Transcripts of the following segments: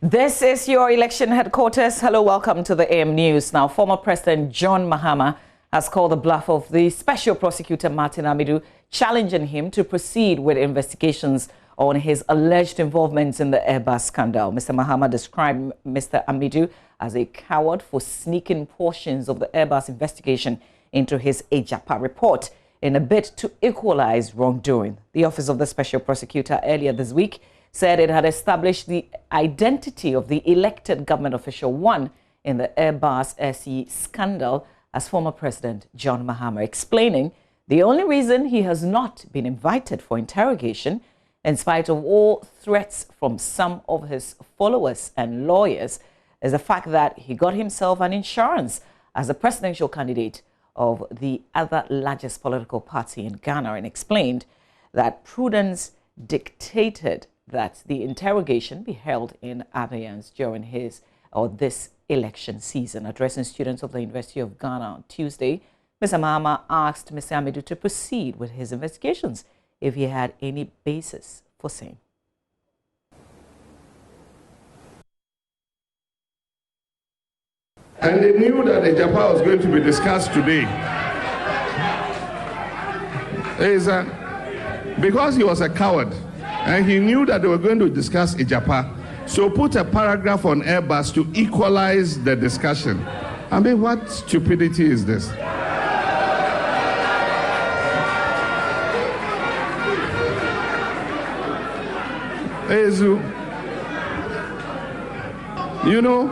This is your election headquarters. Hello, welcome to the AM News. Now, former President John Mahama has called the bluff of the Special Prosecutor Martin Amidu, challenging him to proceed with investigations on his alleged involvement in the Airbus scandal. Mr. Mahama described Mr. Amidu as a coward for sneaking portions of the Airbus investigation into his Ejapa report in a bid to equalize wrongdoing. The Office of the Special Prosecutor earlier this week said it had established the identity of the elected government official one in the Airbus SE scandal as former President John Mahama, explaining the only reason he has not been invited for interrogation, in spite of all threats from some of his followers and lawyers, is the fact that he got himself an insurance as a presidential candidate of the other largest political party in Ghana, and explained that prudence dictated that the interrogation be held in abeyance during this election season. Addressing students of the University of Ghana on Tuesday, Mr. Mahama asked Mr. Amidu to proceed with his investigations if he had any basis for saying. And they knew that the Ejapa was going to be discussed today. Because he was a coward, and he knew that they were going to discuss Ejapa, so put a paragraph on Airbus to equalize the discussion. I mean, what stupidity is this? You know,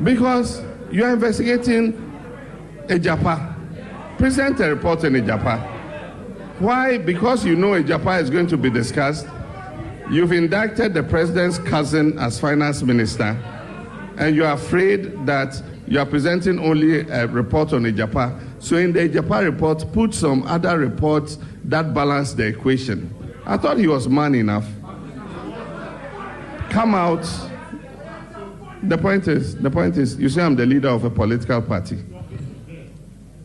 because you are investigating Ejapa, present a report on Ejapa. Why? Because you know Ejapa is going to be discussed. You've indicted the president's cousin as finance minister, and you are afraid that you are presenting only a report on Ejapa. So in the Ejapa report, put some other reports that balance the equation. I thought he was man enough. Come out. The point is, you say I'm the leader of a political party.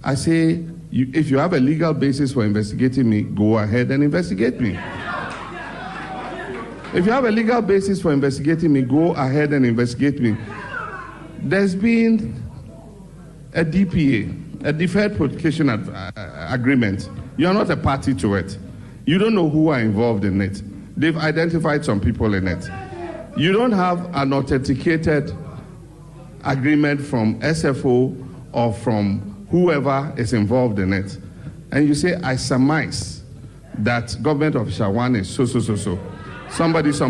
I say, if you have a legal basis for investigating me, go ahead and investigate me. If you have a legal basis for investigating me, go ahead and investigate me. There's been a DPA, a deferred prosecution agreement. You are not a party to it. You don't know who are involved in it. They've identified some people in it. You don't have an authenticated agreement from SFO or from whoever is involved in it. And you say, I surmise that government official one is so. Somebody is so.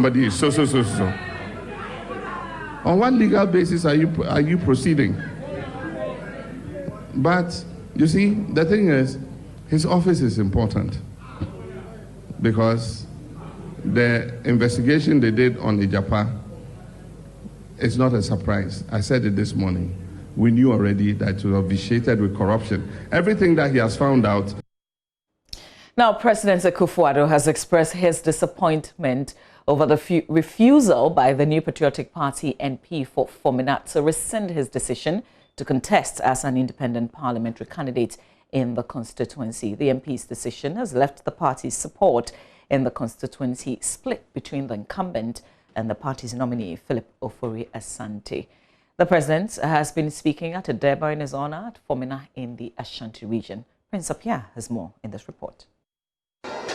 On what legal basis are you proceeding? But you see, the thing is, his office is important because the investigation they did on Ejapa is not a surprise. I said it this morning. We knew already that it was vitiated with corruption. Everything that he has found out. Now, President Akufo-Addo has expressed his disappointment over the refusal by the New Patriotic Party NP for Forminat to rescind his decision to contest as an independent parliamentary candidate in the constituency. The MP's decision has left the party's support in the constituency split between the incumbent and the party's nominee, Philip Ofori-Asante. The president has been speaking at a Durbar in his honor at Forminat in the Ashanti region. Prince Apia has more in this report.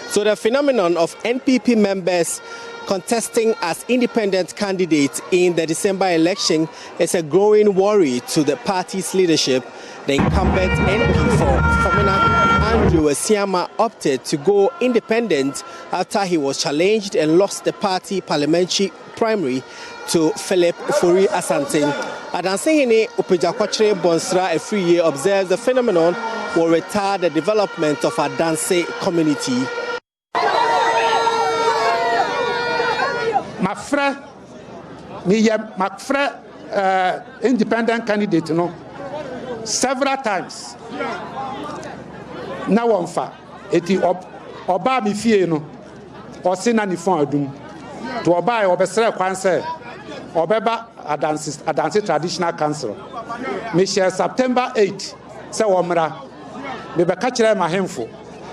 So the phenomenon of NPP members contesting as independent candidates in the December election is a growing worry to the party's leadership. The incumbent NP for Forminat, Andrew Asiama, opted to go independent after he was challenged and lost the party parliamentary primary to Philip Ofori-Asante. Adansehene Upejakwachre Bonsra Efriye observes the phenomenon will retard the development of Adanse community. My friend, independent candidate, several times. Now on fa, eti oba mi fie no, osina ni fon adum. To oba e obesere kwan se obeba Adanse Traditional Council. Me share September 8 se womra. Me be ka kire ma hemfo.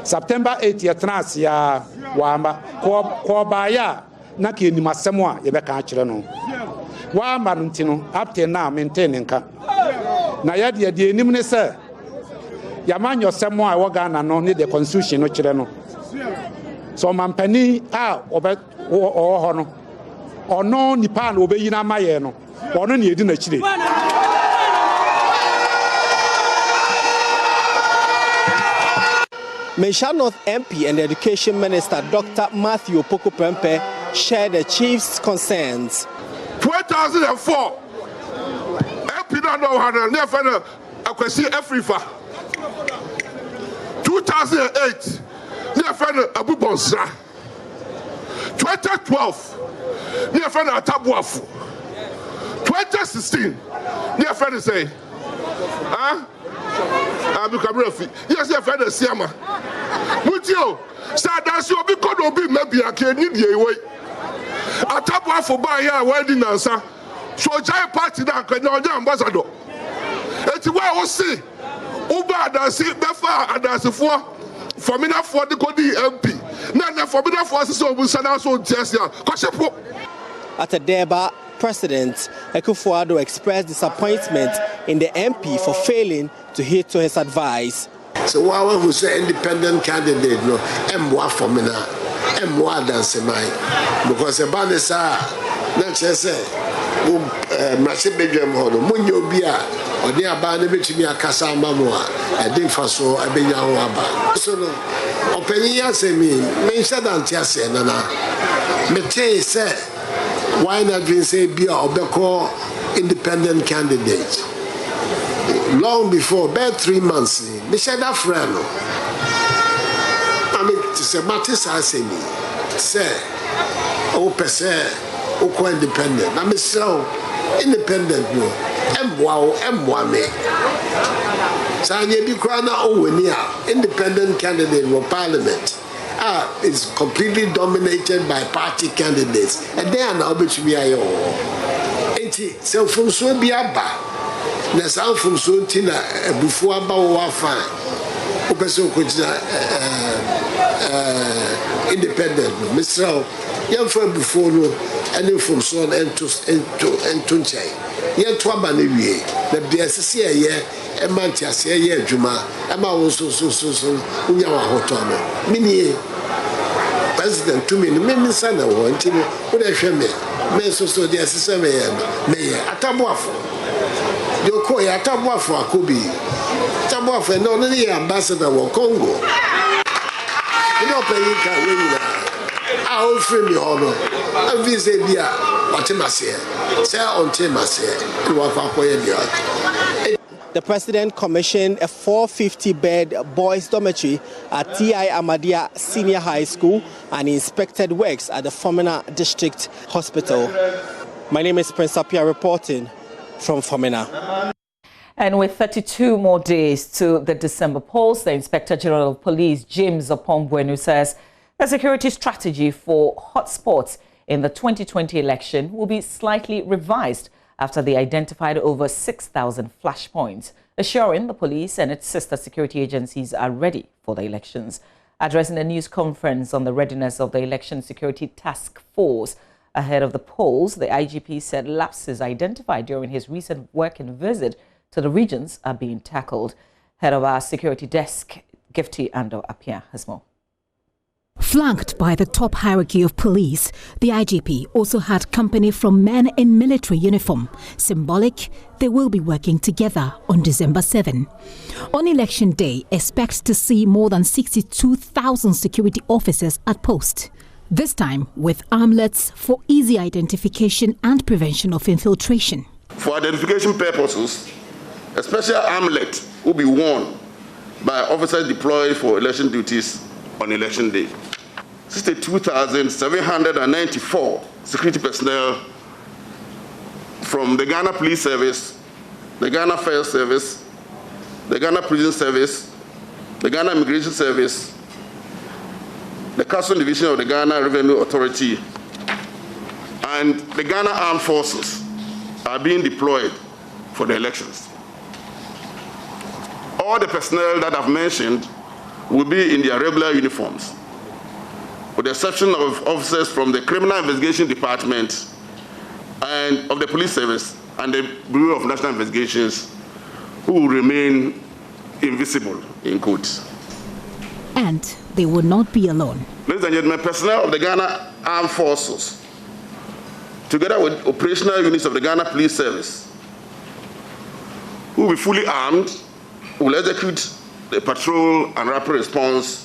September 8 yetna asia wamba ko ba ya na ka enim asɛm a yɛbɛka akyerɛ no wa ma no ntino up till now maintain nka na yɛde enim ne sɛ yɛamanyɔ sɛm a ɛwɔ Ghana no ne the constitution no kyerɛ no so mampani a ɔwɔ hɔ no ɔno nipa na obɛyi na ama yɛ no ɔno ne yɛdi n'akyire. Mensah North MP and Education Minister Dr. Matthew Opoku Prempeh shared the chief's concerns. 2004, MP no had never a question Afrifa. 2008, never Abu Bonsra. 2012, never Atabuafu. 2016, never say, yes, your father Siama. Would you say that's your big could be maybe I can need you away? A top one for buy a wedding answer. So, giant party that can know the ambassador. It's where I see Uber that's it, Befa, and that's for me not for the Cody MP. None for me not for us, so we send us on Tessia. At a Deba, President Akufo-Addo expressed disappointment in the MP for failing to heed to his advice. So while who say independent candidate no emwa for me na emwa dance mai because e ba ne sa na che se wo mrase bedwam ho no munyo bi a ode aba na betumi akasa amamu a e dey fa so abenya ho aba so no opani ya se me nhyɛ dante ase na me tell say why not we say be obeko independent candidate long before about 3 months me said that friend I mean to say matters I say me say o pese o ko independent na me so independent no emwa me sanye bi kra na o wani a independent candidate for parliament is completely dominated by party candidates and they are now between me ayo enti so from so bi aba na san from so ntina ebufu aba wo afa o person ko jina independent Mr. Yan from before no and from so into nchai yan to aba na wie na bia sese ye e manti ase ye adwuma e ma wo so unya wa hoto no mini president to me sana wo ntino wo de hwe me so de sese me ye ataboafo Yoko ya tabuafo akobi. Tabuafo no ni ambassador wo Congo. You know pay ka we na. A o free me ho no. A visa bia otemase. Say ontemase. You wa kwa koye bia. The president commissioned a 450-bed boys' dormitory at T.I. Amadia Senior High School and inspected works at the Fomena District Hospital. My name is Prince Apia reporting from Fomena. And with 32 more days to the December polls, the Inspector General of Police, James Opombwenu, says the security strategy for hotspots in the 2020 election will be slightly revised after they identified over 6,000 flashpoints, assuring the police and its sister security agencies are ready for the elections. Addressing a news conference on the readiness of the Election Security Task Force ahead of the polls, the IGP said lapses identified during his recent working visit to the regions are being tackled. Head of our security desk, Gifty Ando Apia, has more. Flanked by the top hierarchy of police, the IGP also had company from men in military uniform. Symbolic, they will be working together on December 7. On election day, expect to see more than 62,000 security officers at post. This time with armlets for easy identification and prevention of infiltration. For identification purposes, a special armlet will be worn by officers deployed for election duties on election day. 62,794 security personnel from the Ghana Police Service, the Ghana Fire Service, the Ghana Prison Service, the Ghana Immigration Service, the Customs Division of the Ghana Revenue Authority, and the Ghana Armed Forces are being deployed for the elections. All the personnel that I've mentioned will be in their regular uniforms, with with the exception of officers from the Criminal Investigation Department and of the Police Service and the Bureau of National Investigations, who will remain invisible in court. And they will not be alone. Ladies and gentlemen, personnel of the Ghana Armed Forces, together with operational units of the Ghana Police Service, who will be fully armed, will execute the patrol and rapid response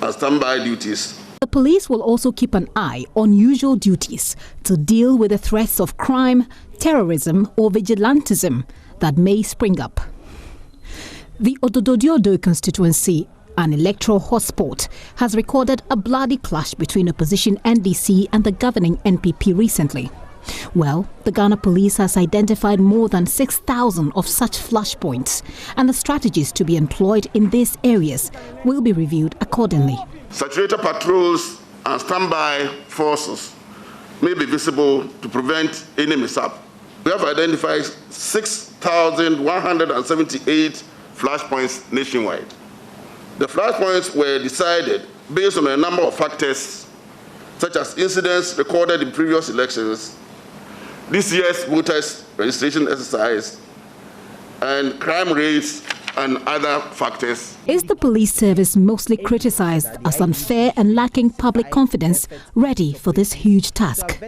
and standby duties. The police will also keep an eye on usual duties to deal with the threats of crime, terrorism or vigilantism that may spring up. The Odododiodo constituency, an electoral hotspot, has recorded a bloody clash between opposition NDC and the governing NPP recently. Well, the Ghana police has identified more than 6,000 of such flashpoints, and the strategies to be employed in these areas will be reviewed accordingly. Saturated patrols and standby forces may be visible to prevent any mishap. We have identified 6,178 flashpoints nationwide. The flashpoints were decided based on a number of factors, such as incidents recorded in previous elections, this year's voters' registration exercise, and crime rates and other factors. Is the police service, mostly criticized as unfair and lacking public confidence, ready for this huge task?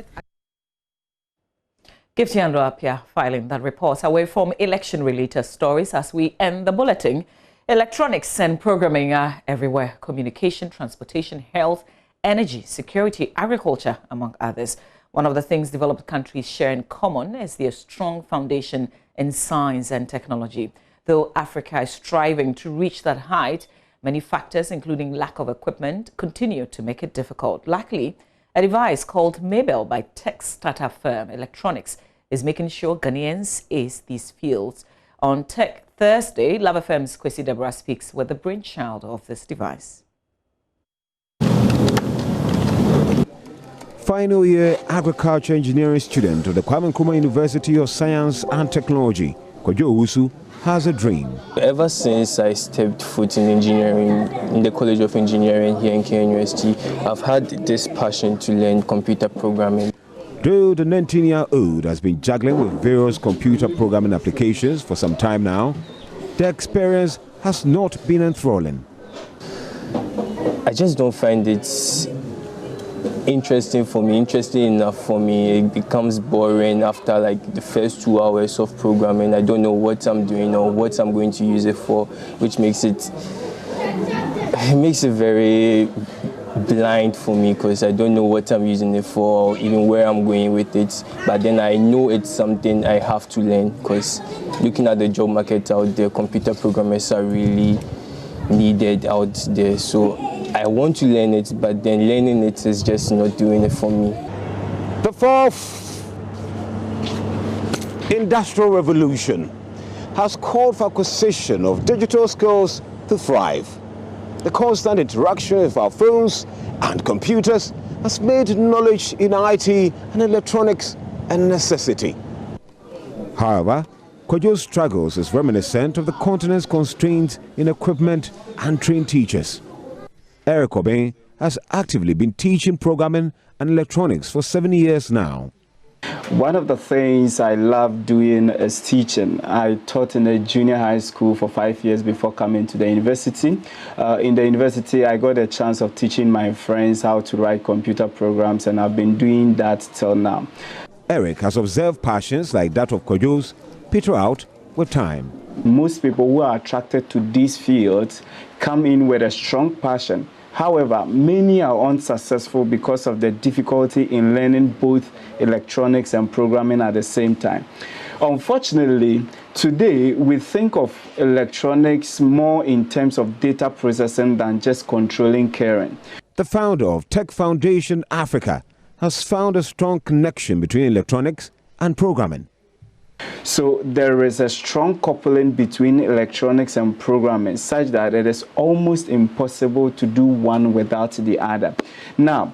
Giftiandro Apia filing that report away from election-related stories as we end the bulletin. Electronics and programming are everywhere. Communication, transportation, health, energy, security, agriculture, among others. One of the things developed countries share in common is their strong foundation in science and technology. Though Africa is striving to reach that height, many factors, including lack of equipment, continue to make it difficult. Luckily, a device called Mabel by tech startup firm Electronics is making sure Ghanaians ace these fields. On Tech Thursday, Love FM's Kwesi Deborah speaks with the brainchild of this device. Final year agriculture engineering student of the Kwame Nkrumah University of Science and Technology, Kojo Owusu, has a dream. Ever since I stepped foot in engineering, in the College of Engineering here in KNUST, I've had this passion to learn computer programming. Though the 19-year-old has been juggling with various computer programming applications for some time now, the experience has not been enthralling. I just don't find it interesting enough for me. It becomes boring after like the first 2 hours of programming. I don't know what I'm doing or what I'm going to use it for, which makes it very blind for me because I don't know what I'm using it for or even where I'm going with it. But then I know it's something I have to learn because looking at the job market out there, computer programmers are really needed out there. So I want to learn it, but then learning it is just not doing it for me. The fourth industrial revolution has called for acquisition of digital skills to thrive. The constant interaction with our phones and computers has made knowledge in IT and electronics a necessity. However, Kojo's struggles is reminiscent of the continent's constraints in equipment and trained teachers. Eric Obeng has actively been teaching programming and electronics for 7 years now. One of the things I love doing is teaching. I taught in a junior high school for 5 years before coming to the university. In the university, I got a chance of teaching my friends how to write computer programs, and I've been doing that till now. Eric has observed passions like that of Kojo's peter out with time. Most people who are attracted to these fields come in with a strong passion. However, many are unsuccessful because of the difficulty in learning both electronics and programming at the same time. Unfortunately, today we think of electronics more in terms of data processing than just controlling current. The founder of Tech Foundation Africa has found a strong connection between electronics and programming. So there is a strong coupling between electronics and programming such that it is almost impossible to do one without the other. Now,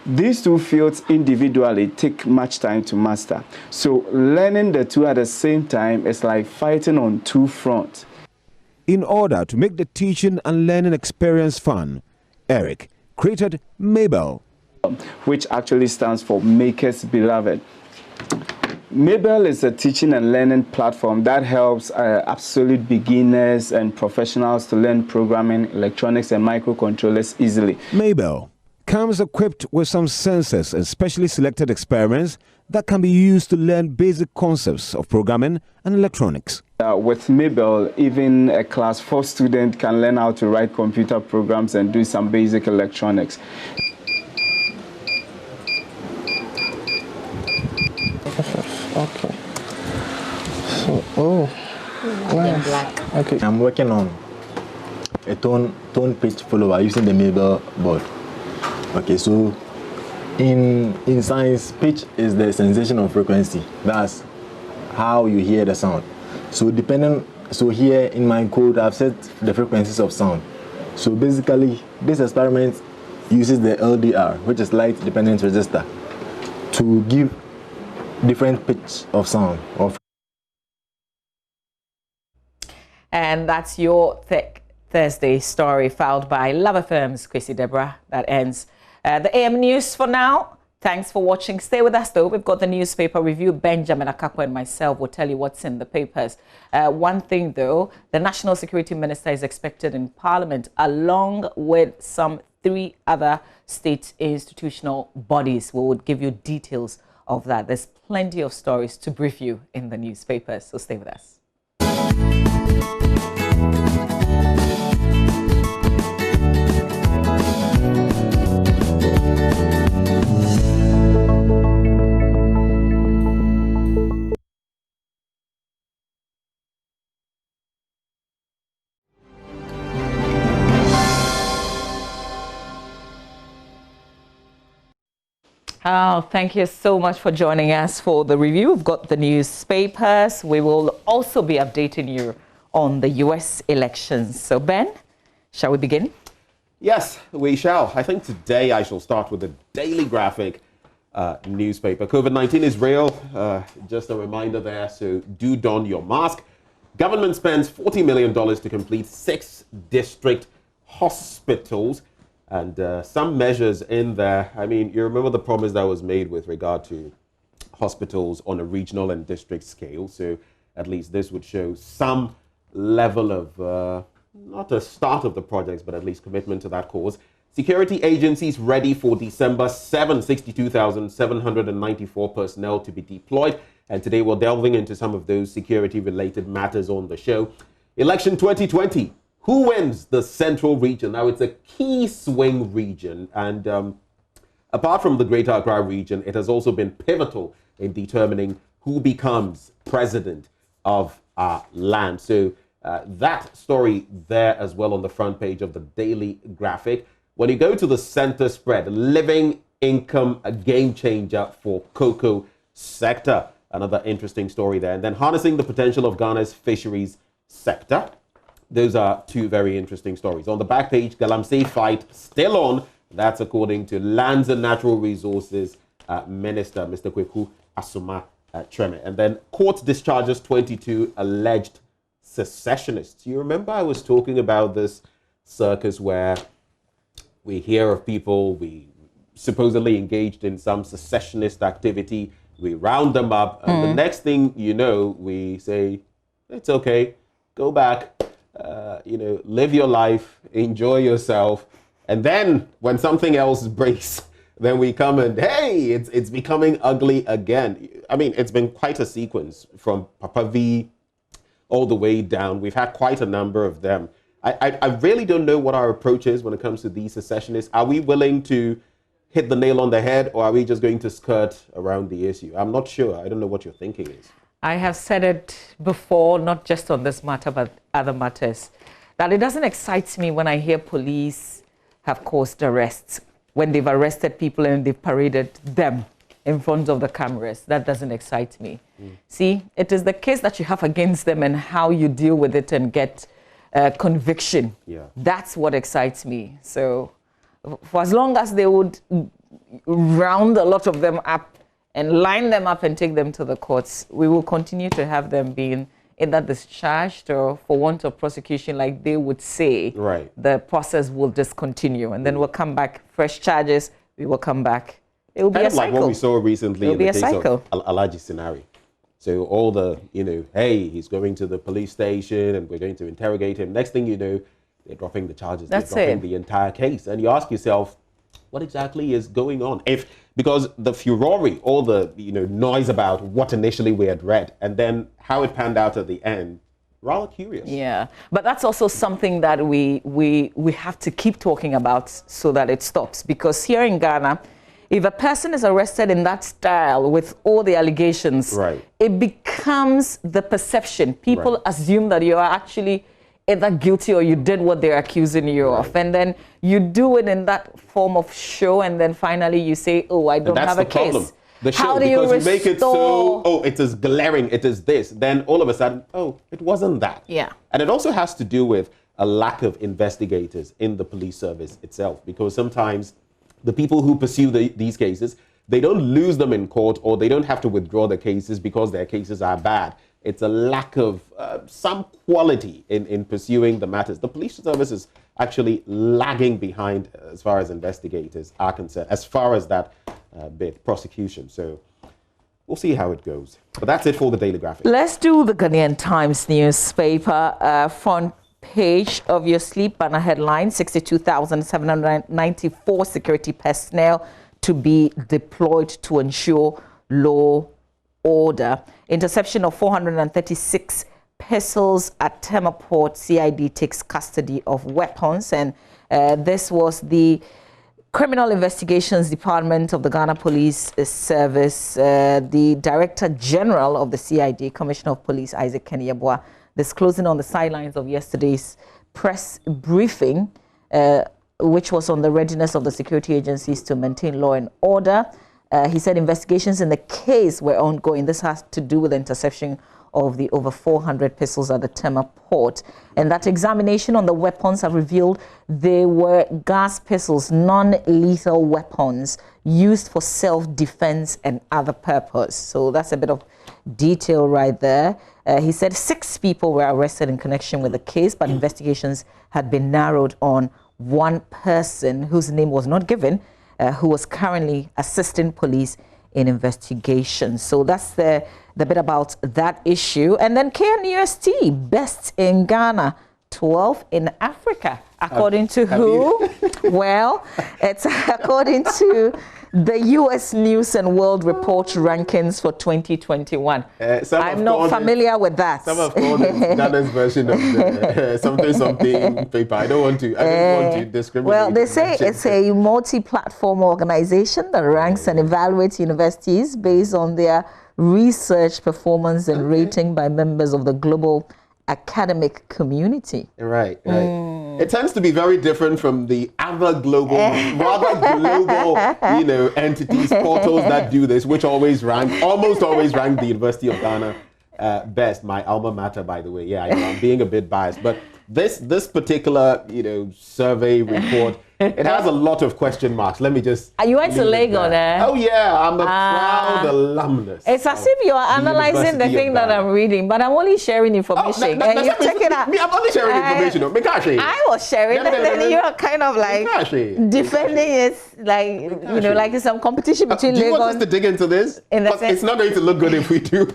these two fields individually take much time to master. So learning the two at the same time is like fighting on two fronts. In order to make the teaching and learning experience fun, Eric created Mabel, which actually stands for Makers Beloved. Mabel is a teaching and learning platform that helps absolute beginners and professionals to learn programming, electronics, and microcontrollers easily. Mabel comes equipped with some sensors and specially selected experiments that can be used to learn basic concepts of programming and electronics. With Mabel, even a class 4 student can learn how to write computer programs and do some basic electronics. Okay. So, wow. Okay. I'm working on a tone pitch follower using the Mabel board. Okay, so in science, pitch is the sensation of frequency. That's how you hear the sound. So here in my code, I've set the frequencies of sound. So basically, this experiment uses the LDR, which is light dependent resistor, to give different pitch of sound. And that's your Thick Thursday story filed by Love FM's Chrissy Deborah. That ends the AM News for now. Thanks for watching. Stay with us though. We've got the newspaper review. Benjamin Akakwa and myself will tell you what's in the papers. One thing though, the National Security Minister is expected in Parliament along with some 3 other state institutional bodies. We would give you details of that. There's plenty of stories to brief you in the newspapers, so stay with us. Oh, thank you so much for joining us for the review. We've got the newspapers. We will also be updating you on the U.S. elections. So, Ben, shall we begin? Yes, we shall. I think today I shall start with the Daily Graphic newspaper. COVID-19 is real. Just a reminder there, so do don your mask. Government spends $40 million to complete 6 district hospitals. And some measures in there. I mean, you remember the promise that was made with regard to hospitals on a regional and district scale. So at least this would show some level of, not a start of the projects, but at least commitment to that cause. Security agencies ready for December 7, 62,794 personnel to be deployed. And today we're delving into some of those security-related matters on the show. Election 2020. Who wins the central region? Now, it's a key swing region. And apart from the Greater Accra region, it has also been pivotal in determining who becomes president of our land. So that story there as well on the front page of the Daily Graphic. When you go to the center spread, living income, a game changer for cocoa sector. Another interesting story there. And then harnessing the potential of Ghana's fisheries sector. Those are 2 very interesting stories. On the back page, Galamsey fight still on. That's according to Lands and Natural Resources Minister, Mr. Kweku Asuma Treme. And then court discharges 22 alleged secessionists. You remember I was talking about this circus where we hear of people we supposedly engaged in some secessionist activity. We round them up. And the next thing you know, we say, it's okay, go back. Live your life, enjoy yourself. And then when something else breaks, then we come and, hey, it's becoming ugly again. I mean, it's been quite a sequence from Papa V all the way down. We've had quite a number of them. I really don't know what our approach is when it comes to these secessionists. Are we willing to hit the nail on the head, or are we just going to skirt around the issue? I'm not sure. I don't know what your thinking is. I have said it before, not just on this matter, but other matters, that it doesn't excite me when I hear police have caused arrests, when they've arrested people and they've paraded them in front of the cameras. That doesn't excite me. See, it is the case that you have against them and how you deal with it and get conviction. Yeah. That's what excites me. So for as long as they would round a lot of them up and line them up and take them to the courts, we will continue to have them being either discharged or for want of prosecution, like they would say, right, the process will discontinue and then we'll come back, fresh charges, we will come back. It will be a cycle. Like what we saw recently in the case of Alhaji Sinari. So all the, hey, he's going to the police station and we're going to interrogate him. Next thing you know, they're dropping the charges. They're dropping the entire case. And you ask yourself, what exactly is going on? Because the furore, all the noise about what initially we had read and then how it panned out at the end, rather curious. Yeah, but that's also something that we have to keep talking about so that it stops. Because here in Ghana, if a person is arrested in that style with all the allegations, it becomes the perception. People assume that you are actually either guilty or you did what they're accusing you of. And then you do it in that form of show and then finally you say, oh, I don't have a case. The show, because you make it so, oh, it is glaring, it is this. Then all of a sudden, oh, it wasn't that. Yeah. And it also has to do with a lack of investigators in the police service itself, because sometimes the people who pursue these cases, they don't lose them in court or they don't have to withdraw the cases because their cases are bad. It's a lack of some quality in pursuing the matters. The police service is actually lagging behind as far as investigators are concerned, as far as that bit, prosecution. So we'll see how it goes. But that's it for the Daily Graphic. Let's do the Ghanaian Times newspaper front page of your sleep banner headline: 62,794 security personnel to be deployed to ensure law order. Interception of 436 pistols at Tema Port. CID takes custody of weapons. And this was the Criminal Investigations Department of the Ghana Police Service. The Director General of the CID, Commissioner of Police Isaac Kenny-Yeboah, disclosing on the sidelines of yesterday's press briefing, which was on the readiness of the security agencies to maintain law and order. He said investigations in the case were ongoing. This has to do with the interception of the over 400 pistols at the Tema Port. And that examination on the weapons have revealed they were gas pistols, non-lethal weapons used for self-defense and other purpose. So that's a bit of detail right there. He said 6 people were arrested in connection with the case, but investigations had been narrowed on one person whose name was not given, who was currently assisting police in investigations. So that's the bit about that issue. And then KNUST, best in Ghana, 12 in Africa. According to who? Well, it's according to the U.S. News and World Report rankings for 2021. I'm not familiar with that. Some have called it Ghana's version of the something paper. I don't want to discriminate. Well, they say it's a multi-platform organization that ranks and evaluates universities based on their research, performance, and rating by members of the global academic community. Right. It tends to be very different from the other global, rather global, entities, portals that do this, which almost always rank the University of Ghana best. My alma mater, by the way. Yeah, I'm being a bit biased, but this particular, survey report, it has a lot of question marks. Let me just. You went to Legon, eh? Oh yeah, I'm a proud alumnus. It's as if you are analyzing the thing that I'm reading, but I'm only sharing information. And you check it out. I'm only sharing information. I was sharing, and then you're kind of like defending it, like like it's some competition between Legon. Do you want us to dig into this? It's not going to look good if we do.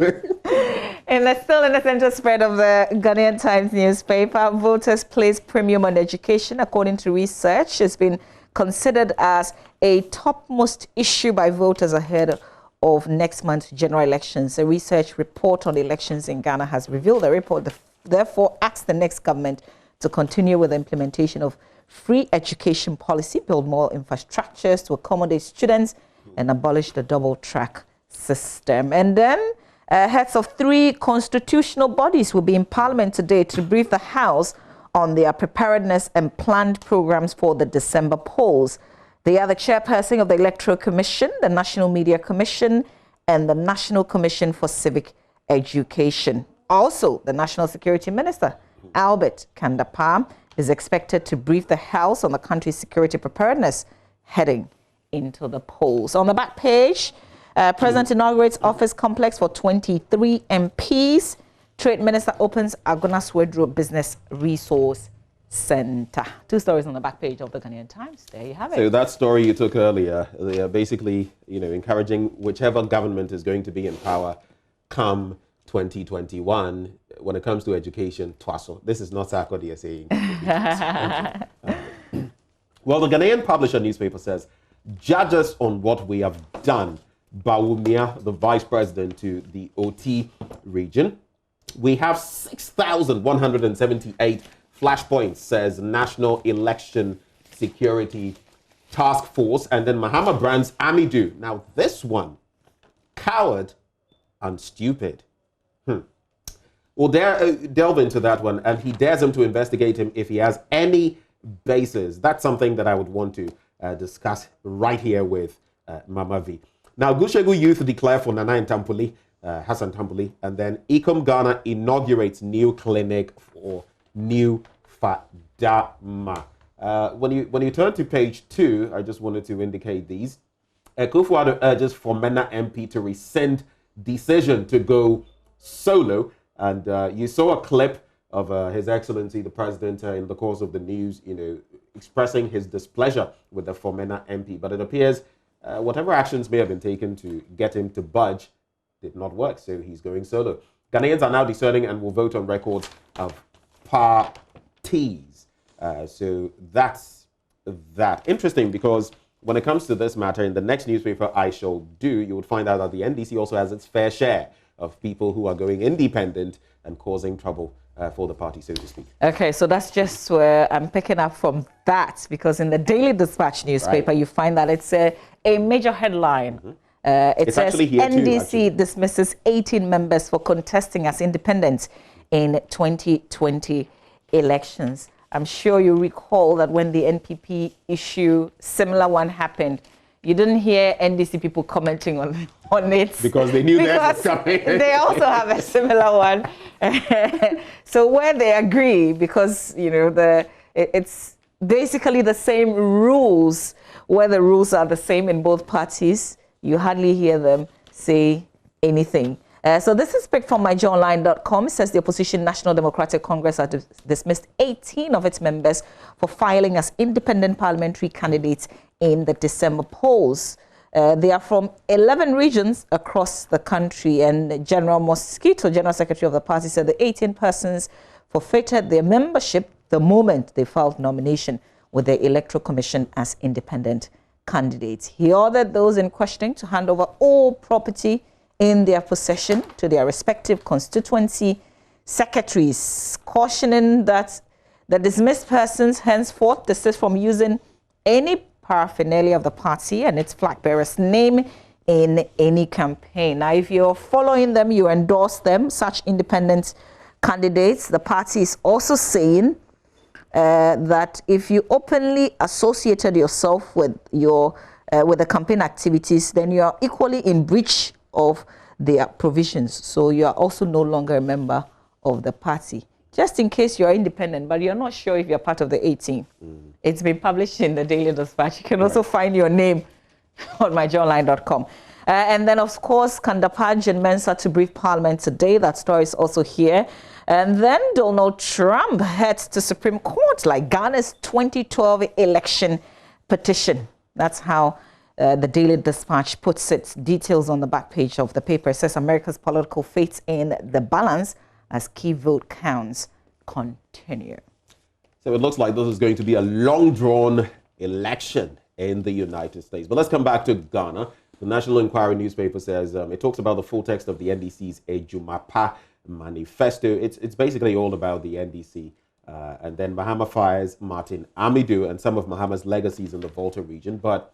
And still in the center spread of the Ghanaian Times newspaper, voters place premium on education. According to research, it's been considered as a topmost issue by voters ahead of next month's general elections. A research report on elections in Ghana has revealed. The report therefore asks the next government to continue with the implementation of free education policy, build more infrastructures to accommodate students, and abolish the double-track system. And then heads of 3 constitutional bodies will be in Parliament today to brief the House on their preparedness and planned programs for the December polls. They are the chairperson of the Electoral Commission, the National Media Commission, and the National Commission for Civic Education. Also, the National Security Minister, Albert Kandapah, is expected to brief the House on the country's security preparedness heading into the polls. On the back page, President inaugurates office complex for 23 MPs. Trade Minister opens Agona Swedro Business Resource Center. 2 stories on the back page of the Ghanaian Times. There you have it. So that story you took earlier, they are basically, encouraging whichever government is going to be in power come 2021 when it comes to education, Twaso. This is not Sarkodie saying. Well, the Ghanaian Publisher newspaper says, judge us on what we have done. Bawumia, the vice president to the OT region. We have 6,178 flashpoints, says National Election Security Task Force. And then Mahama brands Amidu. Now, this one, coward and stupid. We'll delve into that one, and he dares him to investigate him if he has any basis. That's something that I would want to discuss right here with Mama V. Now, Gushegu Youth declare for Nana Ntampuli, Hassan Tampuli, and then Ecom Ghana inaugurates new clinic for New Fadama. When you turn to page 2, I just wanted to indicate these. Akufo-Addo urges Fomena MP to rescind decision to go solo. And you saw a clip of His Excellency, the President, in the course of the news, expressing his displeasure with the Fomena MP. But it appears whatever actions may have been taken to get him to budge did not work, so he's going solo. Ghanaians are now discerning and will vote on record of parties. So that's that. Interesting, because when it comes to this matter, in the next newspaper I shall do, you would find out that the NDC also has its fair share of people who are going independent and causing trouble for the party, so to speak. Okay, so that's just where I'm picking up from that, because in the Daily Dispatch newspaper, you find that it's a major headline. It says NDC dismisses 18 members for contesting as independents in 2020 elections. I'm sure you recall that when the NPP issue, similar one happened, you didn't hear NDC people commenting on it. Because they knew that was coming. They also have a similar one. So where they agree, because, it's basically the same rules, where the rules are the same in both parties, you hardly hear them say anything. So this is picked from myjournline.com. It says the opposition National Democratic Congress has dismissed 18 of its members for filing as independent parliamentary candidates in the December polls. They are from 11 regions across the country, and General Mosquito, General Secretary of the party, said the 18 persons forfeited their membership the moment they filed nomination with the Electoral Commission as independent candidates. He ordered those in questioning to hand over all property in their possession to their respective constituency secretaries, cautioning that the dismissed persons henceforth desist from using any paraphernalia of the party and its flag bearer's name in any campaign. Now, if you're following them, you endorse them, such independent candidates. The party is also saying that if you openly associated yourself with the campaign activities, then you are equally in breach of their provisions. So you are also no longer a member of the party. Just in case you're independent, but you're not sure if you're part of the 18. It's been published in the Daily Dispatch. You can also find your name on myjournline.com. And then, of course, Kandapaj and Mensah to brief Parliament today. That story is also here. And then Donald Trump heads to Supreme Court, like Ghana's 2012 election petition. That's how the Daily Dispatch puts its details on the back page of the paper. It says America's political fate in the balance as key vote counts continue. So it looks like this is going to be a long-drawn election in the United States. But let's come back to Ghana. The National Inquiry newspaper says it talks about the full text of the NDC's Ejumapa manifesto. It's basically all about the NDC. And then Mahama fires Martin Amidu and some of Mahama's legacies in the Volta region. But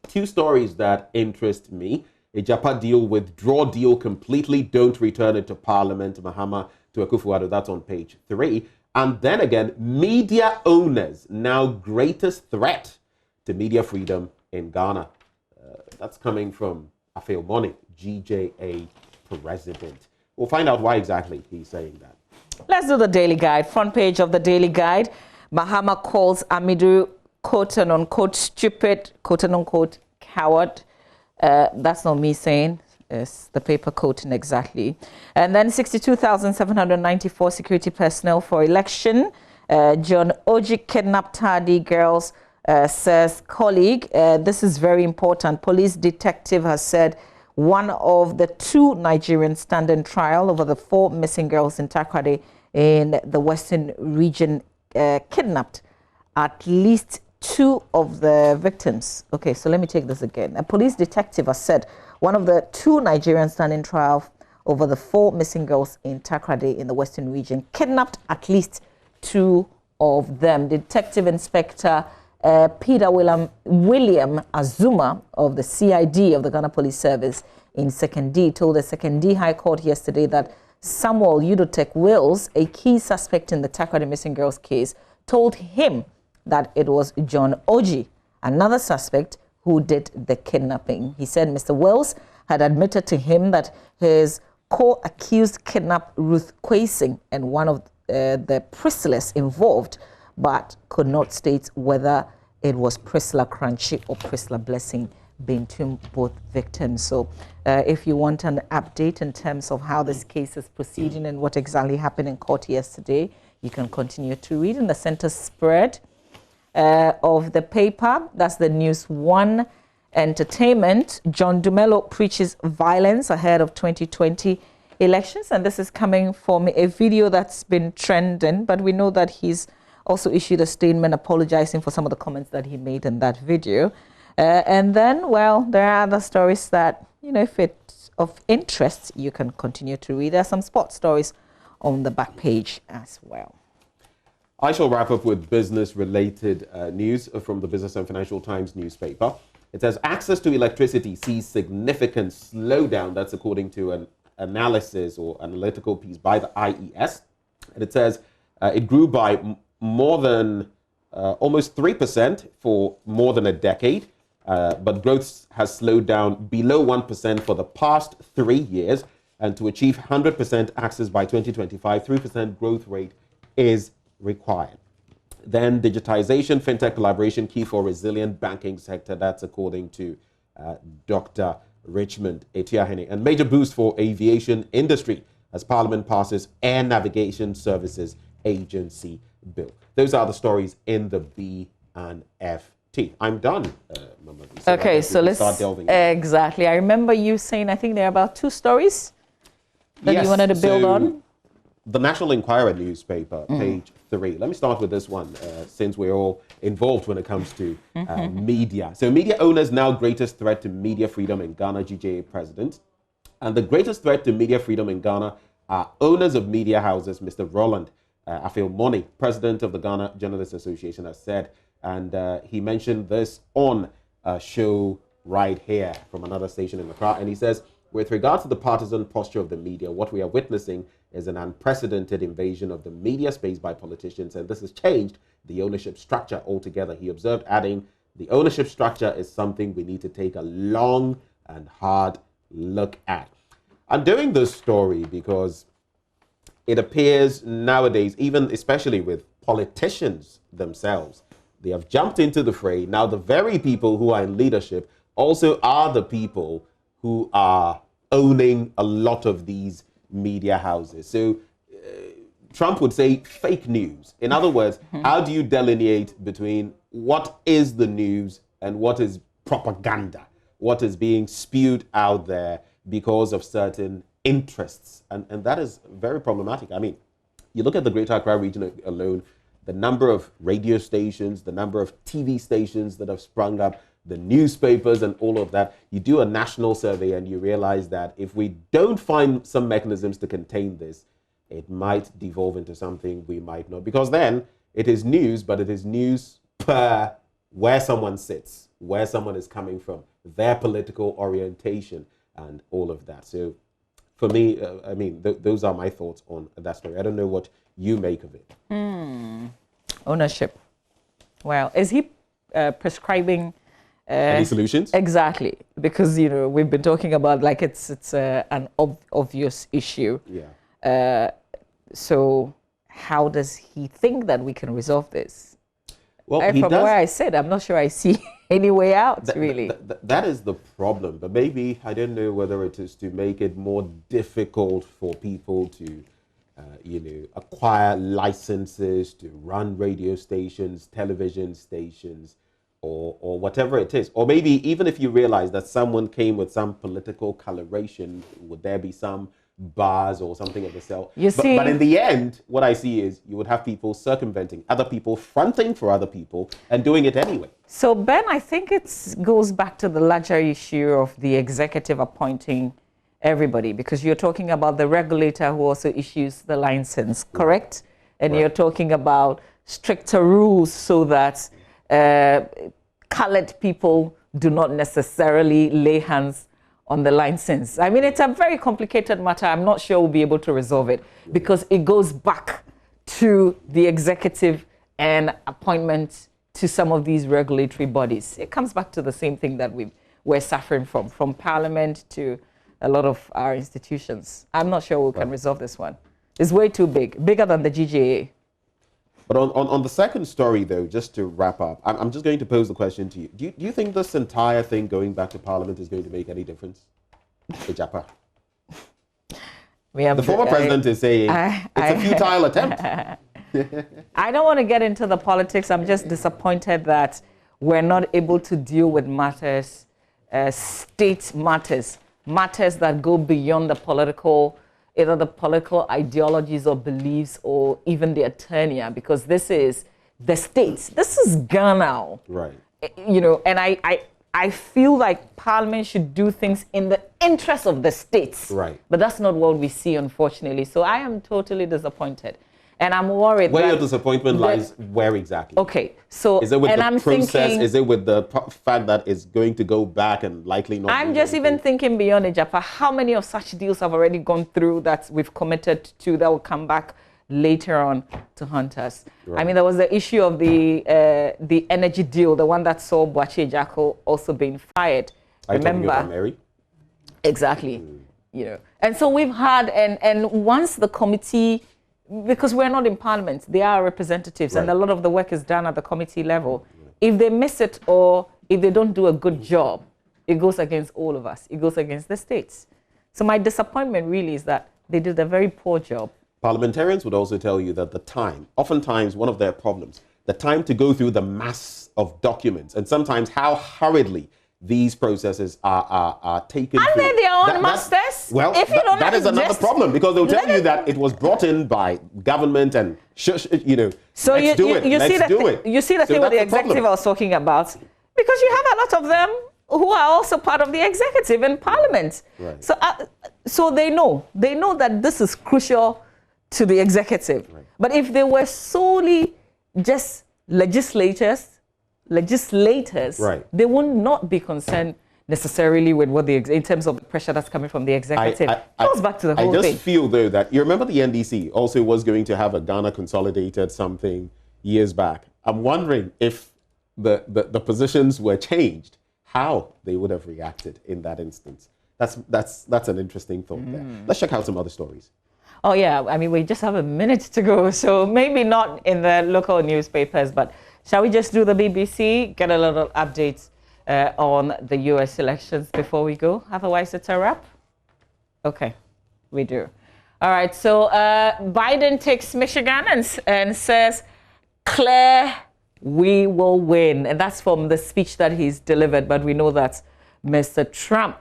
two stories that interest me. Ejapa deal, withdraw deal completely, don't return it to Parliament. Mahama to Akufo-Addo, that's on page 3. And then again, media owners, now greatest threat to media freedom in Ghana. That's coming from Afeo Moni, GJA president. We'll find out why exactly he's saying that. Let's do the Daily Guide. Front page of the Daily Guide. Mahama calls Amidu quote and unquote stupid, quote and unquote coward. That's not me saying. is the paper quoting exactly. And then 62,794 security personnel for election. John Oji kidnapped Tadi girls, says colleague. This is very important. Police detective has said one of the 2 Nigerians standing trial over the 4 missing girls in Takoradi in the Western region kidnapped at least 2 of the victims. Okay, so let me take this again. A police detective has said one of the 2 Nigerians standing trial over the 4 missing girls in Takoradi in the Western region kidnapped at least 2 of them. Detective Inspector Peter William Azuma of the CID of the Ghana Police Service in Second D told the Second D High Court yesterday that Samuel Yudotek Wills, a key suspect in the Takoradi missing girls case, told him that it was John Oji, another suspect, who did the kidnapping. He said Mr. Wells had admitted to him that his co-accused kidnapped Ruth Kwesing and one of the Priscillas involved, but could not state whether it was Priscilla Crunchy or Priscilla Blessing Bentum, both victims. So if you want an update in terms of how this case is proceeding and what exactly happened in court yesterday, you can continue to read in the center spread of the paper. That's the News One Entertainment. John Dumelo preaches violence ahead of 2020 elections, and this is coming from a video that's been trending, but we know that he's also issued a statement apologizing for some of the comments that he made in that video. And then, well, there are other stories that, you know, if it's of interest, you can continue to read. There are some sports stories on the back page as well. I shall wrap up with business-related news from the Business and Financial Times newspaper. It says access to electricity sees significant slowdown. That's according to an analysis or analytical piece by the IES. And it says it grew by more than almost 3% for more than a decade, but growth has slowed down below 1% for the past 3 years. And to achieve 100% access by 2025, 3% growth rate is required. Then digitization, fintech collaboration, key for resilient banking sector. That's according to Dr. Richmond Etiahene. And major boost for aviation industry as Parliament passes Air Navigation Services Agency Bill. Those are the stories in the B&FT. I'm done, Mama. Okay, so let's start delving in. Exactly. I remember you saying, I think there are about 2 stories that you wanted to build on. The National Enquirer newspaper, page 3. Let me start with this one, since we're all involved when it comes to media. So media owners now greatest threat to media freedom in Ghana, GJA president. And the greatest threat to media freedom in Ghana are owners of media houses, Mr. Roland Afil-Moni, president of the Ghana Journalists Association, has said. And he mentioned this on a show right here from another station in Accra. And he says, with regard to the partisan posture of the media, what we are witnessing is an unprecedented invasion of the media space by politicians, and this has changed the ownership structure altogether. He observed, adding, the ownership structure is something we need to take a long and hard look at. I'm doing this story because it appears nowadays, even especially with politicians themselves, they have jumped into the fray. Now, the very people who are in leadership also are the people who are owning a lot of these media houses. So Trump would say fake news. In other words, how do you delineate between what is the news and what is propaganda? What is being spewed out there because of certain interests? And that is very problematic. I mean, you look at the Greater Accra region alone, the number of radio stations, the number of TV stations that have sprung up, the newspapers and all of that. You do a national survey and you realize that if we don't find some mechanisms to contain this, it might devolve into something we might not. Because then it is news, but it is news per where someone sits, where someone is coming from, their political orientation and all of that. So for me, I mean, those are my thoughts on that story. I don't know what you make of it. Ownership. Well, is he prescribing any solutions? Exactly, because you know we've been talking about like it's an obvious issue. Yeah. So how does he think that we can resolve this? Well, from where I sit, I'm not sure I see any way out, really. That is the problem. But maybe, I don't know whether it is to make it more difficult for people to, acquire licenses to run radio stations, television stations, or whatever it is. Or maybe even if you realize that someone came with some political coloration, would there be some bars or something of the sort? But in the end, what I see is you would have people circumventing other people, fronting for other people, and doing it anyway. So, Ben, I think it goes back to the larger issue of the executive appointing everybody, because you're talking about the regulator who also issues the license, correct? And you're talking about stricter rules so that colored people do not necessarily lay hands on the license. I mean, it's a very complicated matter. I'm not sure we'll be able to resolve it because it goes back to the executive and appointment to some of these regulatory bodies. It comes back to the same thing that we're suffering from Parliament to a lot of our institutions. I'm not sure we can resolve this one. It's way too big, bigger than the GJA. But on the second story, though, just to wrap up, I'm just going to pose the question to you. Do you think this entire thing going back to Parliament is going to make any difference? Ejapa. The former president is saying it's a futile attempt. I don't want to get into the politics. I'm just disappointed that we're not able to deal with matters, state matters that go beyond the political, either the political ideologies or beliefs or even the tenure, because this is the states. This is Ghana. Right. And I feel like Parliament should do things in the interest of the states. Right. But that's not what we see, unfortunately. So I am totally disappointed. And I'm worried where your disappointment lies, where exactly? Okay, so is it with the process? Is it with the fact that it's going to go back and likely not? I'm just even thinking beyond Ejapa. How many of such deals have already gone through that we've committed to that will come back later on to haunt us? Right. I mean, there was the issue of the energy deal, the one that saw Boakye Ejaku also being fired. Remember? Mary? Exactly. And so we've had and once the committee. Because we're not in Parliament, they are representatives, and a lot of the work is done at the committee level. If they miss it or if they don't do a good job, it goes against all of us. It goes against the states. So my disappointment really is that they did a very poor job. Parliamentarians would also tell you that the time, oftentimes one of their problems, the time to go through the mass of documents, and sometimes how hurriedly these processes are taken through. Are they their own masters? Well, that is another problem, because they'll tell you that it was brought in by government and, so let's do it. You see the thing with the executive I was talking about? Because you have a lot of them who are also part of the executive in Parliament. Right. So they know that this is crucial to the executive. Right. But if they were solely just legislators, right, they will not be concerned necessarily with what in terms of the pressure that's coming from the executive. It goes back to the whole thing. I just feel, though, that you remember the NDC also was going to have a Ghana Consolidated something years back. I'm wondering if the positions were changed, how they would have reacted in that instance. That's an interesting thought there. Let's check out some other stories. Oh, yeah. I mean, we just have a minute to go, so maybe not in the local newspapers, but shall we just do the BBC, get a little update on the US elections before we go? Otherwise, it's a wrap? Okay, we do. All right, so Biden takes Michigan and says, Claire, we will win. And that's from the speech that he's delivered, but we know that Mr. Trump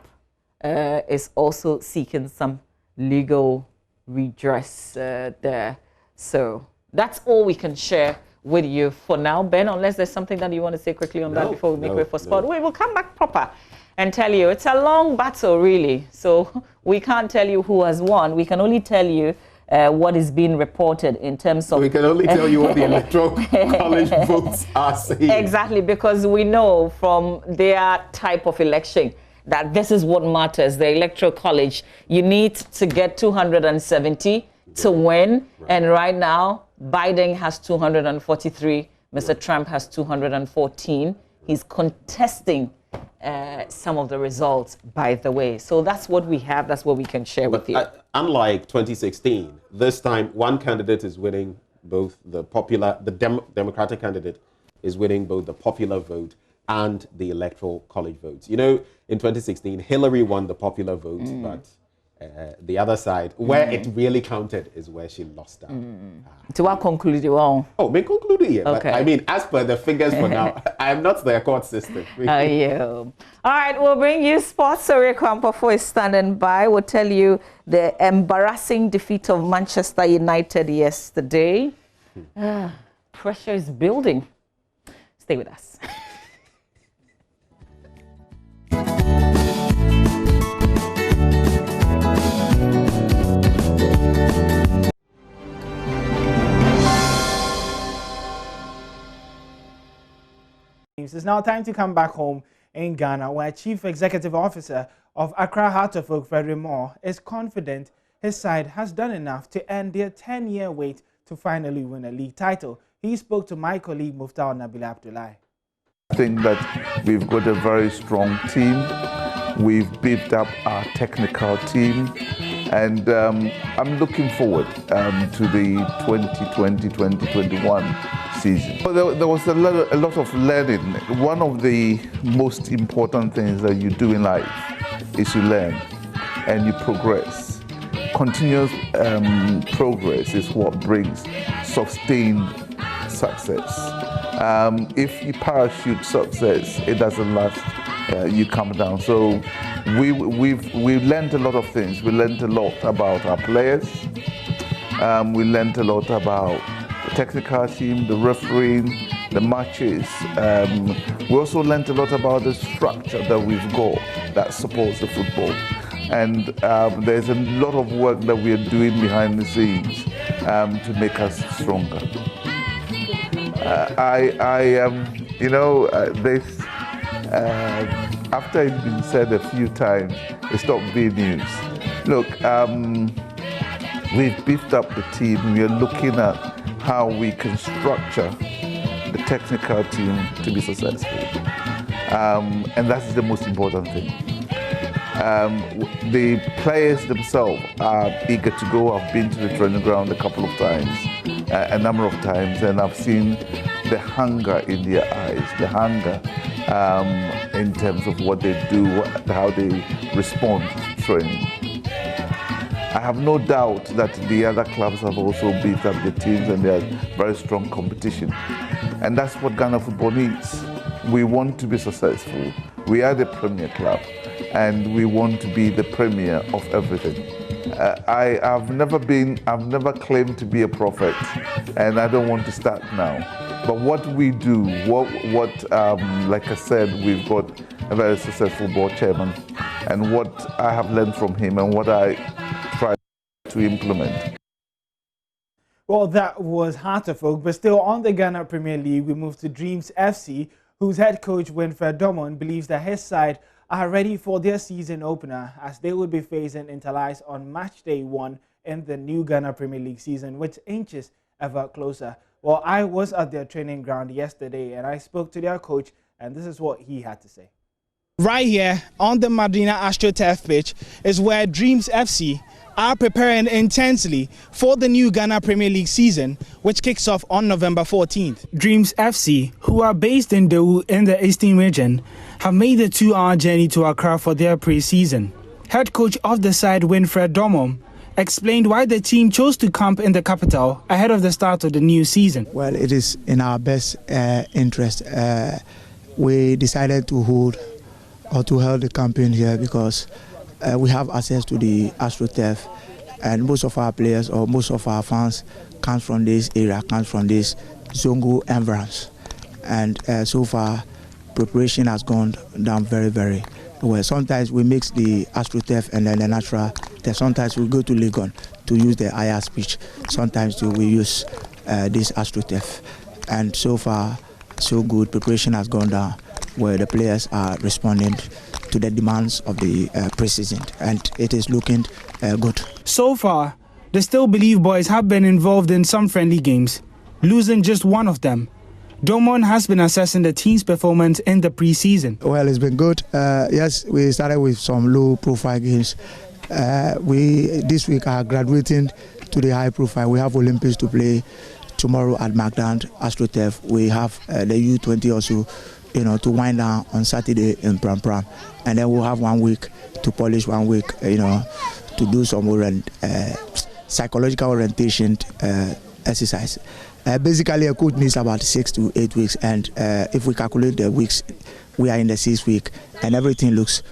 is also seeking some legal redress there. So that's all we can share with you for now, Ben, unless there's something that you want to say quickly on that before we make way for sport. We will come back proper and tell you. It's a long battle, really. So we can't tell you who has won. We can only tell you what is being reported in terms of... We can only tell you what the Electoral College votes are saying. Exactly, because we know from their type of election that this is what matters. The Electoral College, you need to get 270 to win. Right. And right now, Biden has 243. Mr. Trump has 214. He's contesting some of the results, by the way. So that's what we have. That's what we can share with you. Unlike 2016, this time one candidate is winning both the Democratic candidate is winning both the popular vote and the electoral college votes. You know, in 2016, Hillary won the popular vote, but the other side, where it really counted, is where she lost out. To what conclude you all? Oh, may conclude here. Okay. But I mean, as per the figures for now, I am not the court system. All right, we'll bring you sports. Sorry, Kwampafo is standing by. We'll tell you the embarrassing defeat of Manchester United yesterday. Pressure is building. Stay with us. It's now time to come back home in Ghana, where Chief Executive Officer of Accra Heart of Oak, Frederick Moore, is confident his side has done enough to end their 10-year wait to finally win a league title. He spoke to my colleague Muftar Nabil Abdullahi. I think that we've got a very strong team. We've beefed up our technical team, and I'm looking forward to the 2020-2021 season. There was a lot of learning. One of the most important things that you do in life is you learn and you progress. Continuous progress is what brings sustained success. If you parachute success, it doesn't last. You come down. So we've learned a lot of things. We learned a lot about our players. We learned a lot about the technical team, the refereeing, the matches. We also learned a lot about the structure that we've got that supports the football. And there's a lot of work that we are doing behind the scenes to make us stronger. After it's been said a few times, it's not being news. Look, we've beefed up the team. We are looking at how we can structure the technical team to be successful. And that's the most important thing. The players themselves are eager to go. I've been to the training ground a couple of times, a number of times, and I've seen the hunger in their eyes, the hunger in terms of what they do, how they respond to training. I have no doubt that the other clubs have also beefed up their teams and they are very strong competition. And that's what Ghana football needs. We want to be successful. We are the premier club and we want to be the premier of everything. I've never claimed to be a prophet, and I don't want to start now. But what we do, like I said, we've got a very successful board chairman, and what I have learned from him and what I try to implement. Well, that was Heart of Oak, but still on the Ghana Premier League, we move to Dreams FC, whose head coach Winfred Domon believes that his side are ready for their season opener as they will be facing Interlice on match day 1 in the new Ghana Premier League season, which inches ever closer. Well, I was at their training ground yesterday and I spoke to their coach, and this is what he had to say. Right here on the Madina AstroTurf pitch is where Dreams FC are preparing intensely for the new Ghana Premier League season, which kicks off on November 14th. Dreams FC, who are based in Dawu in the Eastern region, have made the 2-hour journey to Accra for their pre-season. Head coach of the side, Winfred Domon, explained why the team chose to camp in the capital ahead of the start of the new season. Well, it is in our best interest. We decided to hold the campaign here because we have access to the AstroTurf, and most of our players or most of our fans come from this area, come from this Zongo environs. And so far, preparation has gone down very, very well. Sometimes we mix the AstroTurf and then the natural turf. Sometimes we go to Legon to use the IAS pitch. Sometimes we use this AstroTurf. And so far, so good. Preparation has gone down where the players are responding to the demands of the pre-season, and it is looking good. So far, the Still Believe boys have been involved in some friendly games, losing just one of them. Domon has been assessing the team's performance in the pre-season. Well, it's been good. Yes, we started with some low-profile games. We this week are graduating to the high profile. We have Olympics to play tomorrow at Magdand AstroTurf. We have the U20 also, to wind down on Saturday in Pram Pram, and then we'll have 1 week to polish, 1 week, to do some psychological orientation exercise. Basically, a coach needs about 6 to 8 weeks, and if we calculate the weeks, we are in the 6th week, and everything looks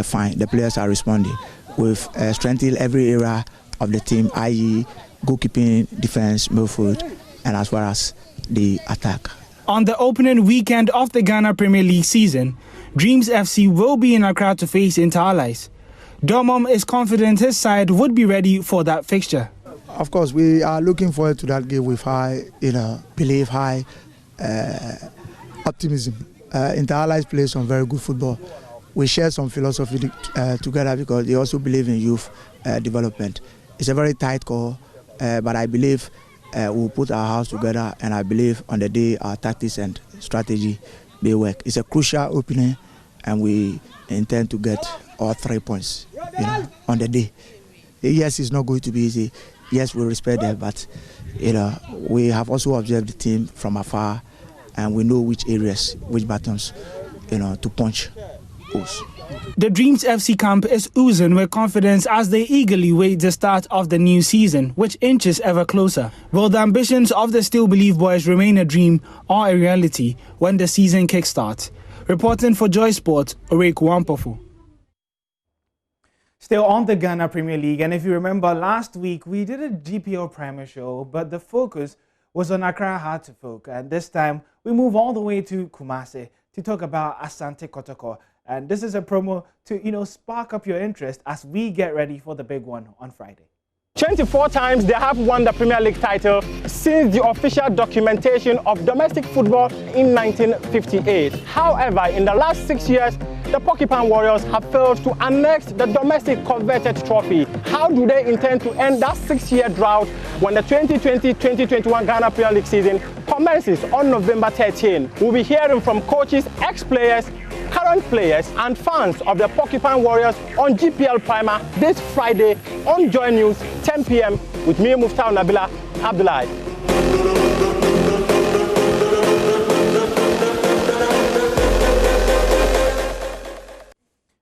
fine. The players are responding. We've strengthened every area of the team, i.e., goalkeeping, defense, midfield, and as well as the attack. On the opening weekend of the Ghana Premier League season, Dreams FC will be in Accra to face Inter Allies. Domom is confident his side would be ready for that fixture. Of course, we are looking forward to that game with high, belief, high optimism. Inter Allies play some very good football. We share some philosophy together because they also believe in youth development. It's a very tight call, but I believe we'll put our house together, and I believe on the day our tactics and strategy may work. It's a crucial opening, and we intend to get all 3 points on the day. Yes, it's not going to be easy. Yes, we respect them, but we have also observed the team from afar, and we know which areas, which buttons, to punch us. The Dreams FC camp is oozing with confidence as they eagerly wait the start of the new season, which inches ever closer. Will the ambitions of the Still Believe boys remain a dream or a reality when the season kickstarts? Reporting for Joy Sport, Orek Wampofo. Still on the Ghana Premier League, and if you remember last week we did a GPL Primer show, but the focus was on Accra Hearts of Oak, and this time we move all the way to Kumasi to talk about Asante Kotoko. And this is a promo to, spark up your interest as we get ready for the big one on Friday. 24 times they have won the Premier League title since the official documentation of domestic football in 1958. However, in the last 6 years, the Porcupine Warriors have failed to annex the domestic coveted trophy. How do they intend to end that 6-year drought when the 2020-2021 Ghana Premier League season commences on November 13? We'll be hearing from coaches, ex-players, current players and fans of the Porcupine Warriors on GPL Primer this Friday on Joy News, 10 p.m. with me, Muftau Nabila Abdullahi.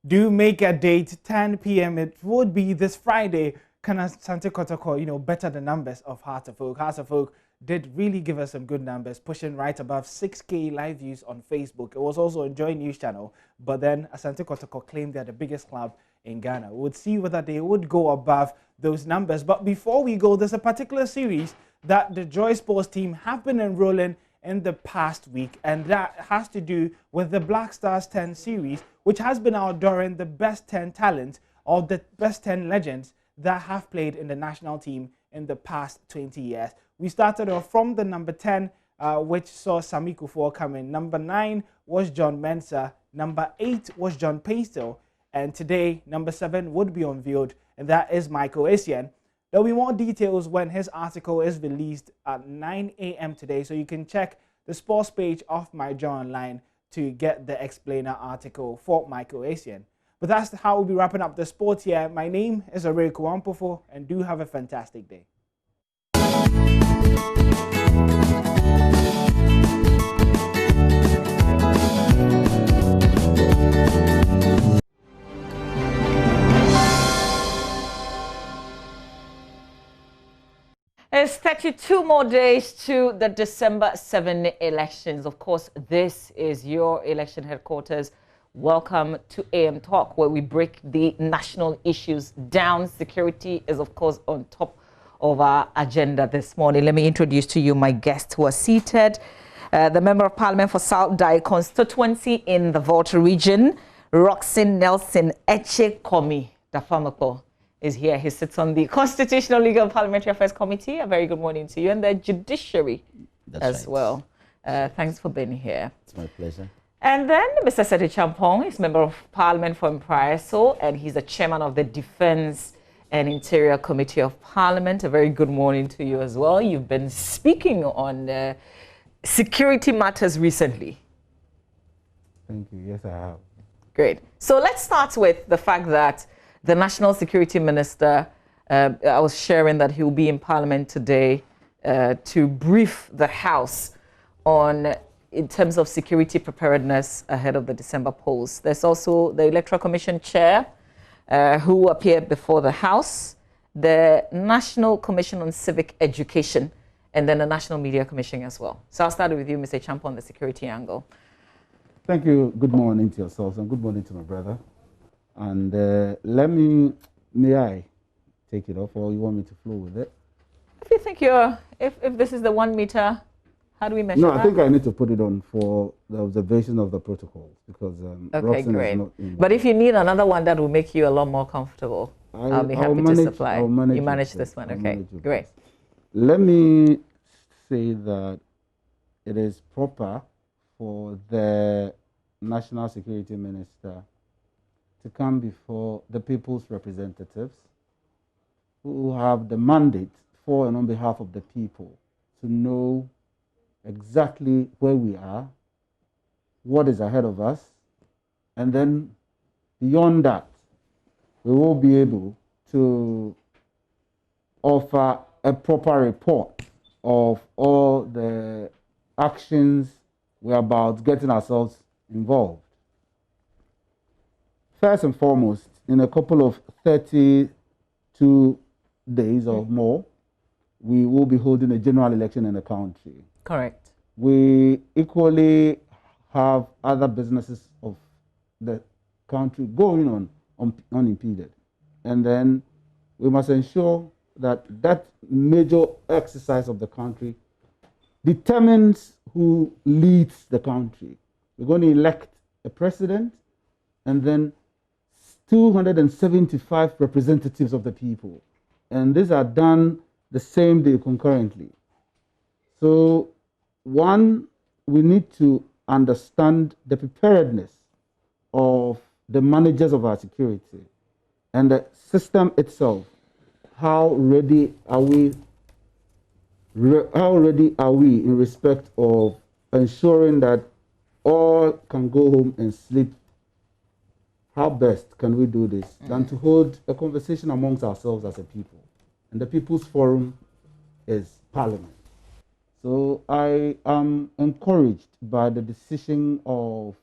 Do make a date, 10 p.m. It would be this Friday. Can Asante Kotoko, better the numbers of Hearts of Oak. Hearts of Oak did really give us some good numbers, pushing right above 6K live views on Facebook. It was also on Joy News channel, but then Asante Kotoko claimed they're the biggest club in Ghana. We'll see whether they would go above those numbers. But before we go, there's a particular series that the Joy Sports team have been enrolling in the past week, and that has to do with the Black Stars 10 series, which has been outdooring the best 10 talents or the best 10 legends that have played in the national team in the past 20 years. We started off from the number 10, which saw Sami Kufuor come in. Number 9 was John Mensah. Number 8 was John Painstil. And today, number 7 would be unveiled, and that is Michael Essien. There'll be more details when his article is released at 9 a.m. today, so you can check the sports page of My Joy Online to get the explainer article for Michael Essien. But that's how we'll be wrapping up the sports here. My name is Orek Wampofo, and do have a fantastic day. It's 32 more days to the December 7 elections. Of course, this is your election headquarters. Welcome to AM Talk, where we break the national issues down. Security is, of course, on top of our agenda this morning. Let me introduce to you my guests who are seated. The Member of Parliament for South Dai constituency in the Volta region, Roxin Nelson Eche-Komi Dafamako, is here. He sits on the Constitutional, Legal and Parliamentary Affairs Committee. A very good morning to you. And the Judiciary as well. Thanks for being here. It's my pleasure. And then Mr. Seti Champong is Member of Parliament for Mpraeso, and he's the Chairman of the Defense and Interior Committee of Parliament. A very good morning to you as well. You've been speaking on security matters recently. Thank you. Yes, I have. Great. So let's start with the fact that the National Security Minister, I was sharing that he will be in Parliament today to brief the House on in terms of security preparedness ahead of the December polls. There's also the Electoral Commission Chair who appeared before the House, the National Commission on Civic Education, and then the National Media Commission as well. So I'll start with you, Mr. Champo, on the security angle. Thank you. Good morning to yourselves and good morning to my brother. And may I take it off, or you want me to flow with it? If you think if this is the 1 meter, how do we measure that? No, I think I need to put it on for the observation of the protocols because okay, Robson great. is not in. But if you need another one that will make you a lot more comfortable, I'll be happy to supply. You manage this one, okay? Great. Let me say that it is proper for the National Security Minister to come before the people's representatives who have the mandate for and on behalf of the people to know exactly where we are, what is ahead of us, and then beyond that, we will be able to offer a proper report of all the actions we're about getting ourselves involved. First and foremost, in a couple of 32 days or more, we will be holding a general election in the country. Correct. We equally have other businesses of the country going on unimpeded. And then we must ensure that that major exercise of the country determines who leads the country. We're going to elect a president and then 275 representatives of the people. And these are done the same day concurrently. So, one, we need to understand the preparedness of the managers of our security and the system itself. How ready are we? How ready are we in respect of ensuring that all can go home and sleep? How best can we do this than to hold a conversation amongst ourselves as a people? And the People's Forum is Parliament. So I am encouraged by the decision of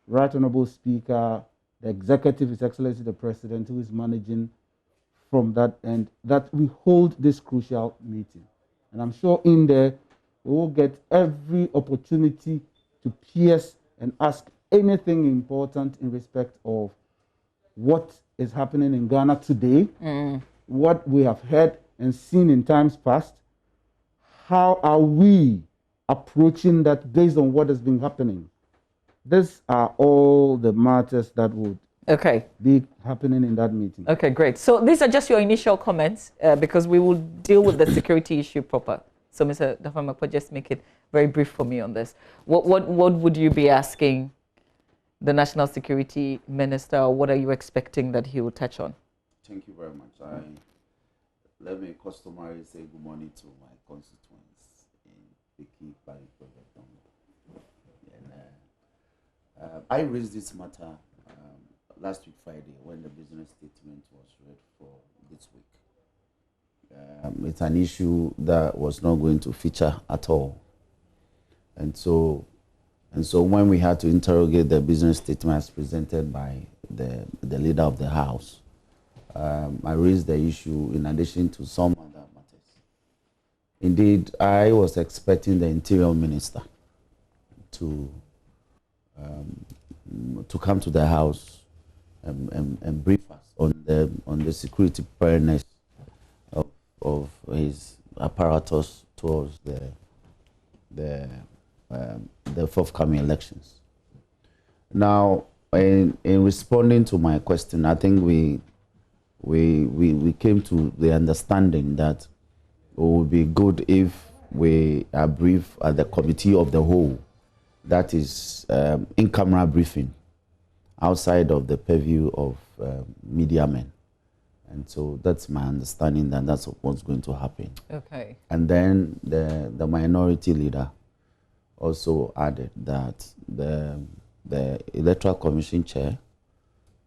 Right Honourable Speaker, the Executive, His Excellency the President, who is managing from that end, that we hold this crucial meeting. And I'm sure in there we will get every opportunity to pierce and ask anything important in respect of what is happening in Ghana today, what we have heard and seen in times past. How are we approaching that based on what has been happening? These are all the matters that would be happening in that meeting. Okay, great. So these are just your initial comments because we will deal with the security issue proper. So Mr. Dafa-Maakpa, just make it very brief for me on this. What would you be asking the National Security Minister, or what are you expecting that he will touch on? Thank you very much. Let me customarily say good morning to my constituents in Piki, Barikwe, and I raised this matter last week Friday when the business statement was read for this week. It's an issue that was not going to feature at all, and so when we had to interrogate the business statement as presented by the leader of the House, I raised the issue in addition to some other matters. Indeed, I was expecting the Interior Minister to come to the House and brief us on the security preparedness of his apparatus towards the forthcoming elections. Now, in responding to my question, I think we came to the understanding that it would be good if we are brief at the committee of the whole, that is in-camera briefing, outside of the purview of media men. And so that's my understanding that that's what's going to happen. Okay. And then the minority leader also added that the Electoral Commission chair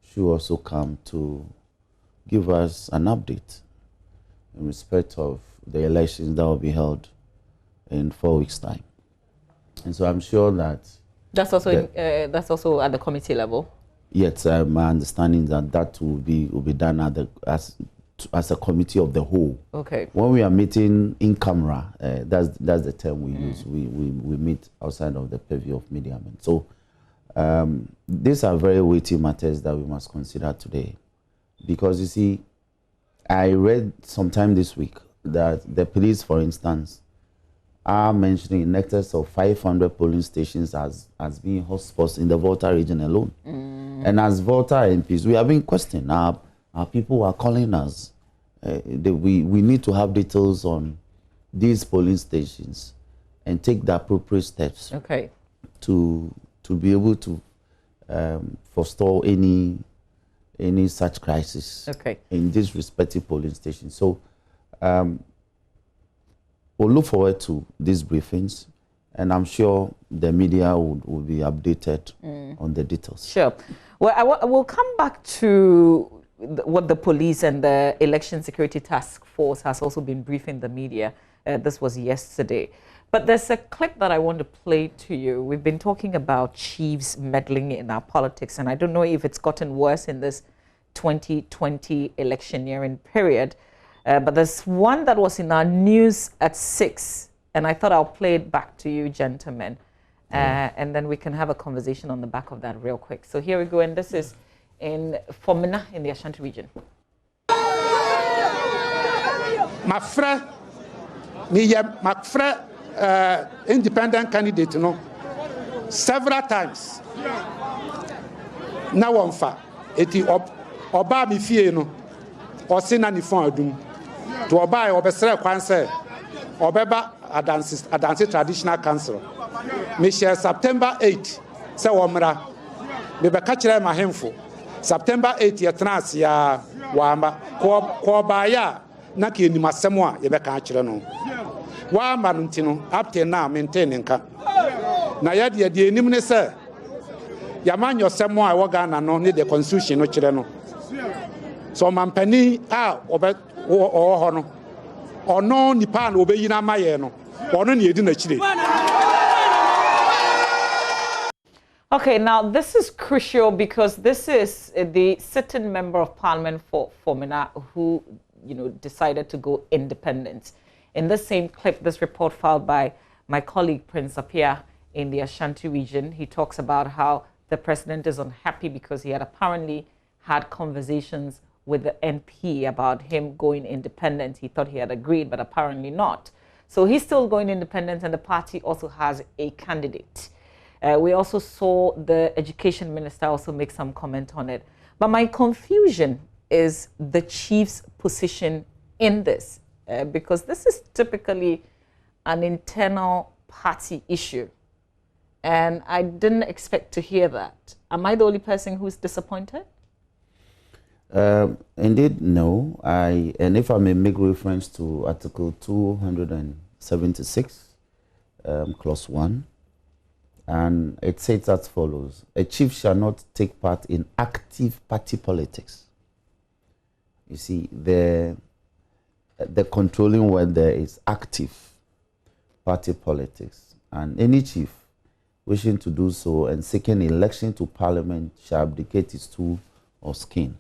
should also come to give us an update in respect of the elections that will be held in 4 weeks' time. And so I'm sure that that's also at the committee level. Yes, my understanding that will be done as a committee of the whole. Okay. When we are meeting in camera, that's the term we use. We meet outside of the purview of media men. So these are very weighty matters that we must consider today, because you see, I read sometime this week that the police, for instance, are mentioning in excess of 500 polling stations as being hotspots in the Volta region alone. And as Volta MPs, we have been questioned. Our people are calling us. We need to have details on these polling stations and take the appropriate steps to be able to forestall any such crisis in these respective polling stations. So we'll look forward to these briefings, and I'm sure the media will be updated on the details. Sure. Well, we'll come back to what the police and the Election Security Task Force has also been briefing the media. This was yesterday. But there's a clip that I want to play to you. We've been talking about chiefs meddling in our politics, and I don't know if it's gotten worse in this 2020 electioneering period. But there's one that was in our news at 6, and I thought I'll play it back to you, gentlemen, and then we can have a conversation on the back of that real quick. So here we go, and this is in Fomena in the Ashanti region. My friend, independent candidate, you know, several times. Now one fa, eti oba mi fie no, osina ni fon adum. To oba e obesere kwan se obeba adansi traditional council. Me share September 8 se womra. Me be ka kire ma hemfo. September 8 ye trans ya wamba ko ba ya na ke ni masemo a ye be ka kire no. Wa ma ntino up till now maintain nka. Na ya de enim ne se ya manyo semo a wo Ghana no ne the constitution no kire no. So mampani a ho no ono nipa na obeyina maye no ono ne edi na kire. Okay, now this is crucial because this is the sitting member of parliament for Fomena who, decided to go independent. In the same clip, this report filed by my colleague Prince Appiah in the Ashanti region, he talks about how the president is unhappy because he had apparently had conversations with the NP about him going independent. He thought he had agreed, but apparently not. So he's still going independent, and the party also has a candidate. We also saw the education minister also make some comment on it. But my confusion is the chief's position in this, because this is typically an internal party issue. And I didn't expect to hear that. Am I the only person who's disappointed? Indeed, no. And if I may make reference to Article 276, Clause 1, and it says as follows: a chief shall not take part in active party politics. You see, the controlling word there is active party politics, and any chief wishing to do so and seeking election to parliament shall abdicate his tool or skin.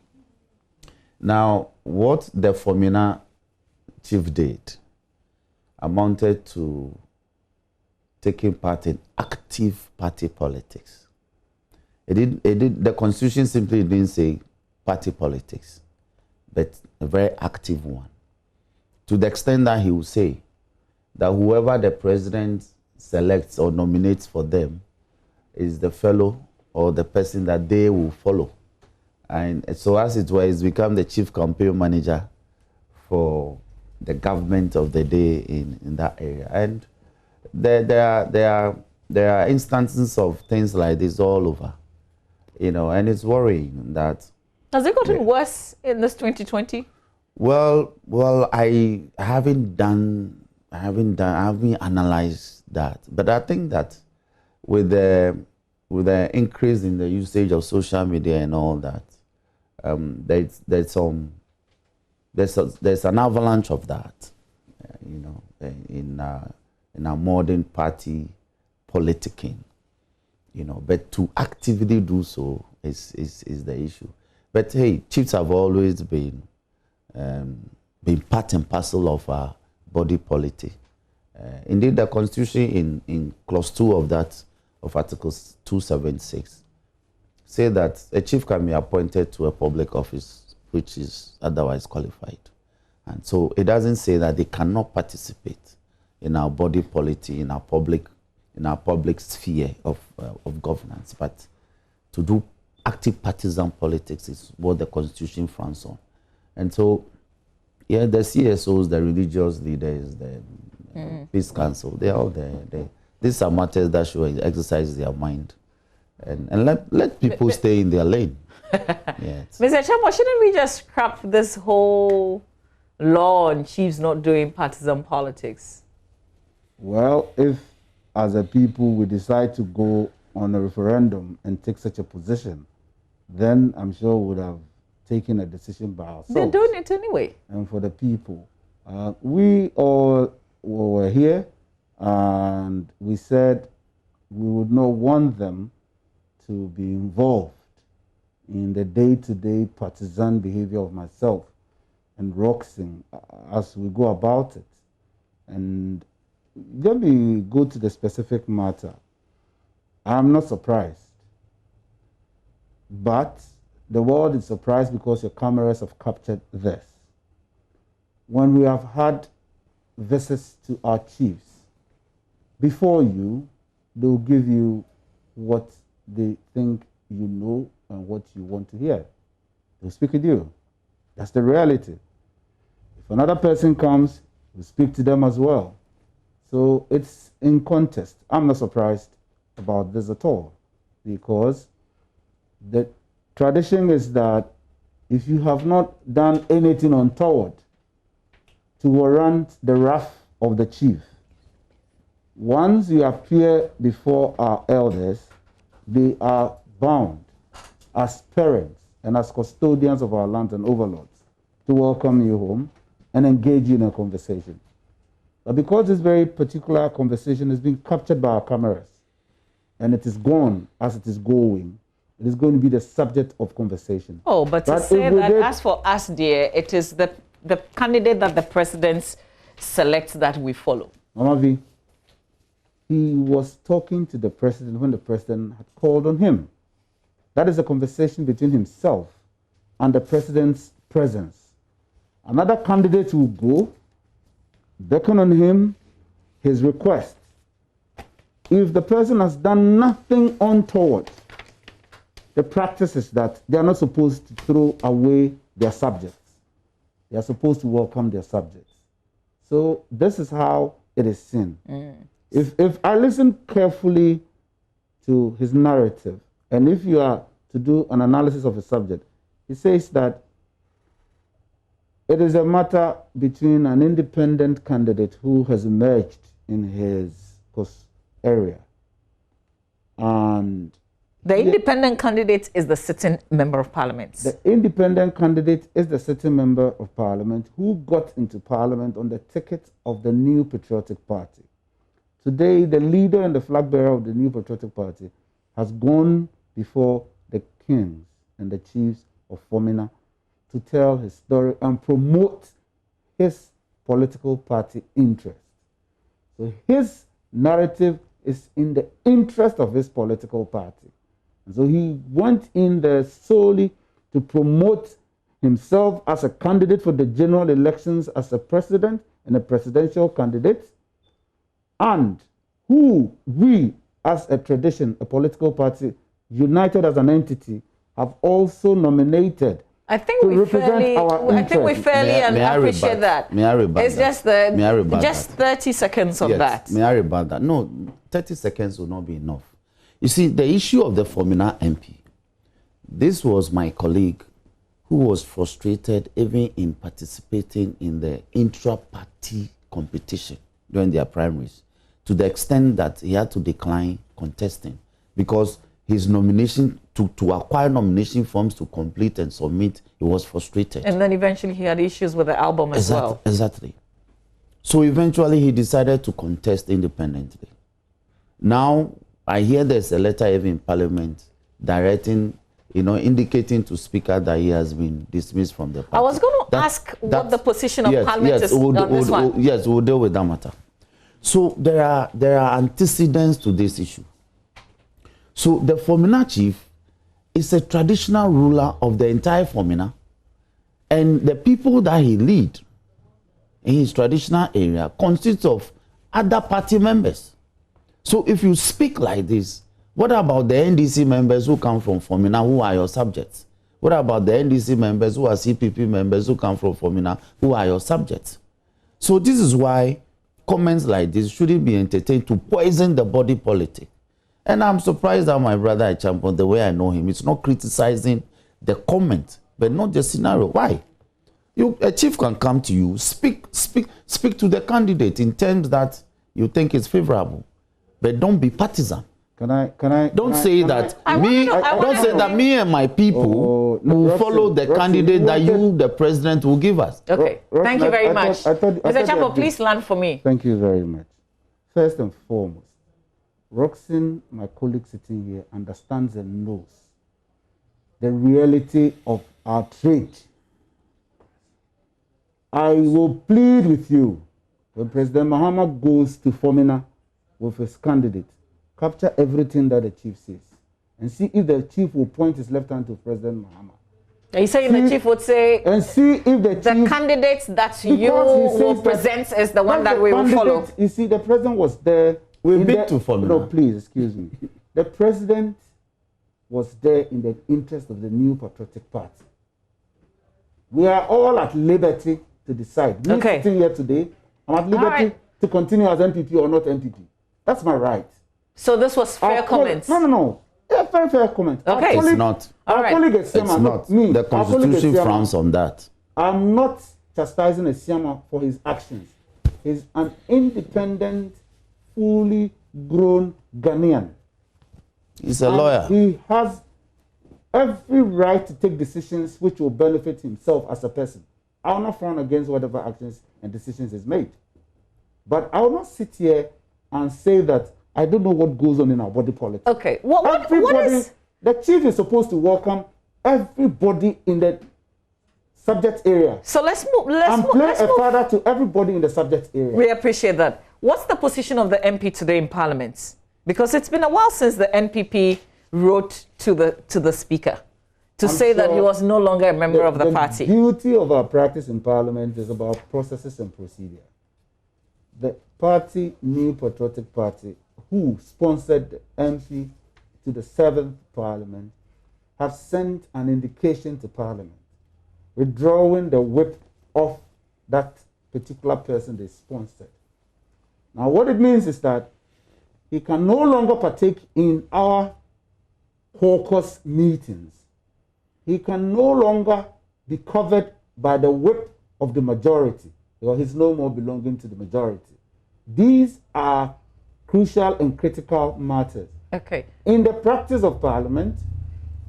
Now, what the Fomena chief did amounted to taking part in active party politics. The constitution simply didn't say party politics, but a very active one. To the extent that he will say that whoever the president selects or nominates for them is the fellow or the person that they will follow. And so as it were, he's become the chief campaign manager for the government of the day in that area. And there are instances of things like this all over, and it's worrying that. Has it gotten worse in this 2020? Well, I haven't analyzed that, but I think that with the increase in the usage of social media and all that, there's an avalanche of that. in a modern party politicking, but to actively do so is the issue. But hey, chiefs have always been part and parcel of our body politic. Indeed, the Constitution in clause 2 of that, of Article 276, say that a chief can be appointed to a public office which is otherwise qualified. And so it doesn't say that they cannot participate in our body politic, in our public sphere of governance. But to do active partisan politics is what the Constitution frowns on. And so, yeah, the CSOs, the religious leaders, the Peace Council, they're all there. These are matters that should exercise their mind and let people stay in their lane. Yes. Mr. Chairman, shouldn't we just scrap this whole law on chiefs not doing partisan politics? Well, if as a people we decide to go on a referendum and take such a position, then I'm sure we would have taken a decision by ourselves. They're doing it anyway. And for the people, we all were here and we said we would not want them to be involved in the day-to-day partisan behavior of myself and Roxing as we go about it. And let me go to the specific matter. I'm not surprised. But the world is surprised because your cameras have captured this. When we have had visits to our chiefs, before you, they'll give you what they think you know and what you want to hear. They'll speak with you. That's the reality. If another person comes, we speak to them as well. So it's in contest. I'm not surprised about this at all, because the tradition is that if you have not done anything untoward to warrant the wrath of the chief, once you appear before our elders, they are bound as parents and as custodians of our land and overlords to welcome you home and engage you in a conversation. But because this very particular conversation is being captured by our cameras and it is gone as it is going, it is going to be the subject of conversation. Oh, but to say that, as for us, dear, it is the candidate that the president selects that we follow. Mama V, he was talking to the president when the president had called on him. That is a conversation between himself and the president's presence. Another candidate will go, beckon on him, his request. If the person has done nothing untoward, the practice is that they are not supposed to throw away their subjects. They are supposed to welcome their subjects. So this is how it is seen. If I listen carefully to his narrative, and if you are to do an analysis of the subject, he says that it is a matter between an independent candidate who has emerged in his area. And the independent candidate is the sitting member of parliament. The independent candidate is the sitting member of parliament who got into parliament on the ticket of the New Patriotic Party. Today, the leader and the flag bearer of the New Patriotic Party has gone before the kings and the chiefs of Fomena to tell his story and promote his political party interest. So his narrative is in the interest of his political party. And so he went in there solely to promote himself as a candidate for the general elections as a president and a presidential candidate, and who we, as a tradition, a political party, united as an entity, have also nominated. I think we fairly appreciate that. May I rebut it's that? just 30 seconds on that. May I rebut that? No, 30 seconds will not be enough. You see, the issue of the Fomena MP, this was my colleague who was frustrated even in participating in the intra-party competition during their primaries, to the extent that he had to decline contesting because his nomination, to acquire nomination forms to complete and submit, he was frustrated. And then eventually he had issues with the album as well. Exactly. So eventually he decided to contest independently. Now, I hear there's a letter even in Parliament directing, indicating to Speaker that he has been dismissed from the party. I was going to ask what the position of Parliament is on this one. Yes, we'll deal with that matter. So there are antecedents to this issue. So the Fomina chief is a traditional ruler of the entire Fomina, and the people that he leads in his traditional area consists of other party members. So if you speak like this, what about the NDC members who come from Fomina who are your subjects? What about the NDC members who are CPP members who come from Fomina who are your subjects? So this is why comments like this shouldn't be entertained to poison the body politic. And I'm surprised that my brother Achampong, the way I know him, is not criticizing the comment, but not the scenario. Why? A chief can come to you, speak to the candidate in terms that you think is favorable, but don't be partisan. Don't say that me and my people will follow the candidate that you, the president, will give us. Okay, thank you very much. Mr. Achampong, please land for me. Thank you very much. First and foremost, Roxin, my colleague sitting here, understands and knows the reality of our trade. I will plead with you, when President Mahama goes to Fomina with his candidate, capture everything that the chief says and see if the chief will point his left hand to President Mahama. Are you saying the chief would say, and see if the candidate that you will present is the one that we will follow? You see, the president was there. We've been to Fomina. No, please, excuse me. The president was there in the interest of the New Patriotic Party. We are all at liberty to decide. Me sitting here today, I'm at liberty to continue as MPP or not MPP. That's my right. So this was fair comments? No. Yeah, fair comment. Okay. It's not. It's not. The Constitution frowns on that. I'm not chastising Esiama for his actions. He's an independent, fully grown Ghanaian. He's a lawyer. He has every right to take decisions which will benefit himself as a person. I will not frown against whatever actions and decisions he's made. But I will not sit here and say that I don't know what goes on in our body politics. Okay. What is... The chief is supposed to welcome everybody in the subject area. So let's move. Play a father to everybody in the subject area. We appreciate that. What's the position of the MP today in Parliament? Because it's been a while since the NPP wrote to the Speaker to say that he was no longer a member of the party. The beauty of our practice in Parliament is about processes and procedure. The party, New Patriotic Party, who sponsored the MP to the 7th Parliament, have sent an indication to Parliament, withdrawing the whip of that particular person they sponsored. Now, what it means is that he can no longer partake in our caucus meetings. He can no longer be covered by the whip of the majority, because he's no more belonging to the majority. These are crucial and critical matters. Okay. In the practice of Parliament,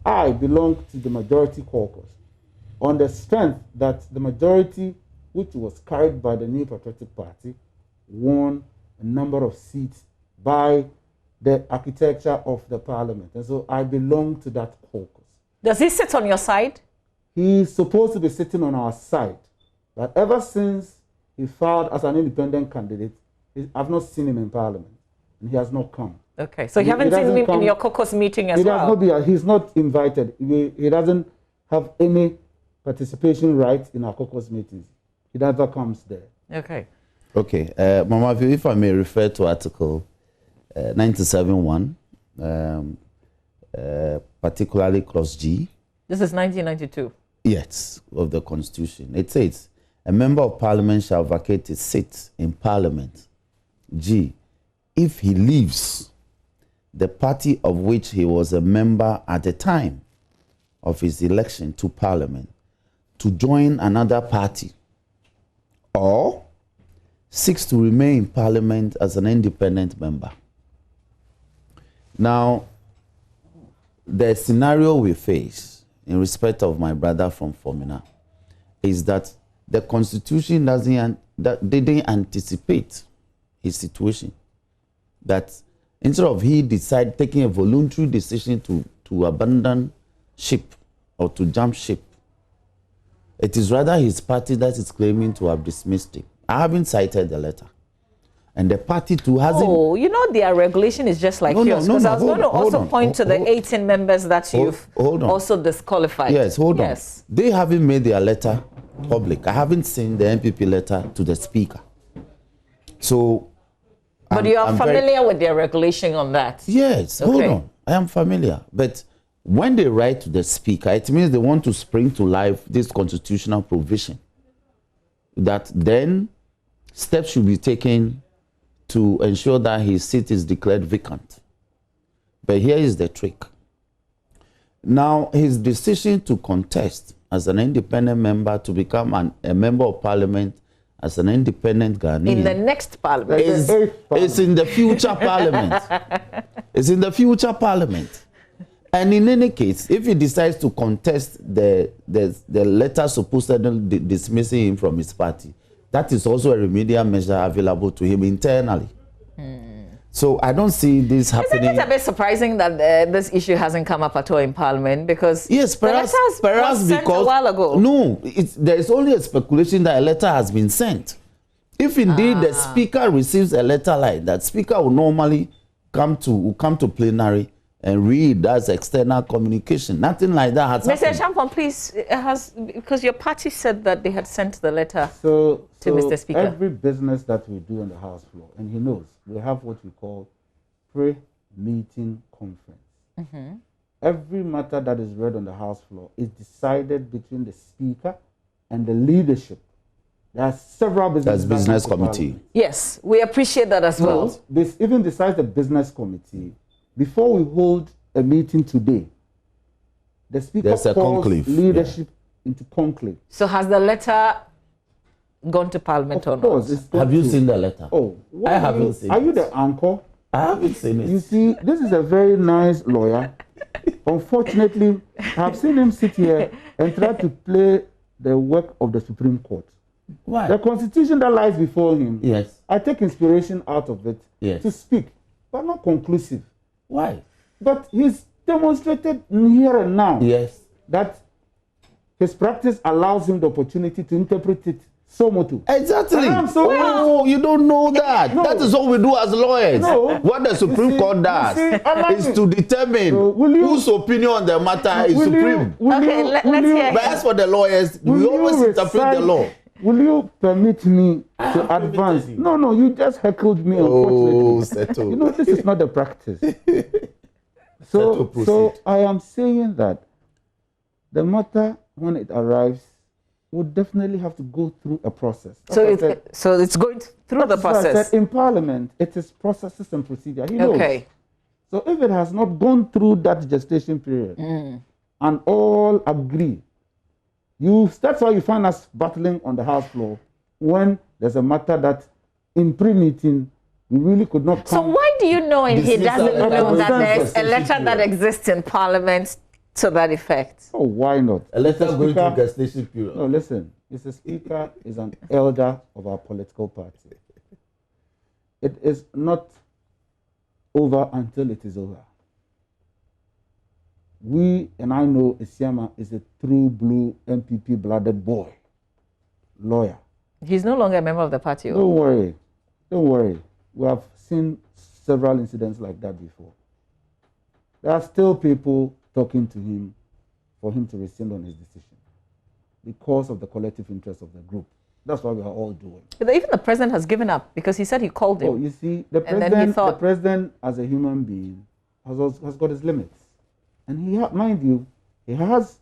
I belong to the majority caucus on the strength that the majority, which was carried by the New Patriotic Party, won a number of seats by the architecture of the Parliament. And so I belong to that caucus. Does he sit on your side? He's supposed to be sitting on our side. But ever since he filed as an independent candidate, I've not seen him in Parliament. And he has not come. Okay, so you haven't seen him in your caucus meeting as well? He's not invited. He doesn't have any participation rights in our caucus meetings. He never comes there. Okay. Okay, Mama, if I may refer to Article 97.1, particularly Clause G. This is 1992. Yes, of the Constitution. It says, a member of Parliament shall vacate his seat in Parliament. G. If he leaves the party of which he was a member at the time of his election to Parliament to join another party, or seeks to remain in Parliament as an independent member. Now, the scenario we face in respect of my brother from Fomina is that the Constitution that didn't anticipate his situation. That instead of he taking a voluntary decision to abandon ship or to jump ship, it is rather his party that is claiming to have dismissed him. I haven't cited the letter. And the party too hasn't... Oh, you know their regulation is just like yours. Because I was going to also point to the 18 members that you've also disqualified. Yes, hold on. They haven't made their letter public. I haven't seen the NPP letter to the speaker. So... But you are familiar with their regulation on that? Yes, hold on. I am familiar. But when they write to the speaker, it means they want to spring to life this constitutional provision. That then steps should be taken to ensure that his seat is declared vacant. But here is the trick. Now, his decision to contest as an independent member to become a member of parliament as an independent Ghanaian. In the next parliament. It's in the future parliament. It's in the future parliament. And in any case, if he decides to contest the letter supposedly dismissing him from his party, that is also a remedial measure available to him internally. So I don't see this happening. Isn't it a bit surprising that this issue hasn't come up at all in Parliament? Because yes, perhaps was sent a while ago. No, there is only a speculation that a letter has been sent. If indeed the Speaker receives a letter like that, Speaker will normally come to plenary and read as external communication. Nothing like that has happened. Mr. Champon, please, because your party said that they had sent the letter to Mr. Speaker. Every business that we do on the House floor, and he knows, we have what we call pre-meeting conference. Every matter that is read on the House floor is decided between the Speaker and the leadership. There are several business committee. Yes, we appreciate that as well. This even besides the business committee, before we hold a meeting today, the Speaker calls leadership into conclave. So has the letter gone to Parliament or not? Have you seen the letter? Oh, I haven't seen it. Are you the anchor? I haven't seen it. You see, this is a very nice lawyer. Unfortunately, I've seen him sit here and try to play the work of the Supreme Court. Why? The constitution that lies before him, yes, I take inspiration out of it to speak, but not conclusive. Why? But he's demonstrated here and now that his practice allows him the opportunity to interpret it so motu. Exactly. Oh, you don't know that. No. That is what we do as lawyers. No. What the Supreme Court does is to determine whose opinion on the matter is supreme. Let's hear. But as for the lawyers, we always interpret the law. Will you permit me to advance? No, you just heckled me, unfortunately. You know, this is not the practice. So I am saying that the matter, when it arrives, would definitely have to go through a process. So it's going through the process. In Parliament, it is processes and procedure. He knows. Okay. So if it has not gone through that gestation period, and all agree, that's why you find us battling on the House floor when there's a matter that in pre-meeting we really could not come. So why do you know and he doesn't know that there's a letter that exists in Parliament to that effect? Oh, why not? A letter going to gestation period. No, listen. Mr. Speaker is an elder of our political party. It is not over until it is over. And I know Isiama is a true blue MPP-blooded boy, lawyer. He's no longer a member of the party. Don't worry. We have seen several incidents like that before. There are still people talking to him for him to rescind on his decision because of the collective interest of the group. That's what we are all doing. But even the president has given up because he said he called him. Oh, you see, the president as a human being has got his limits. And mind you, he has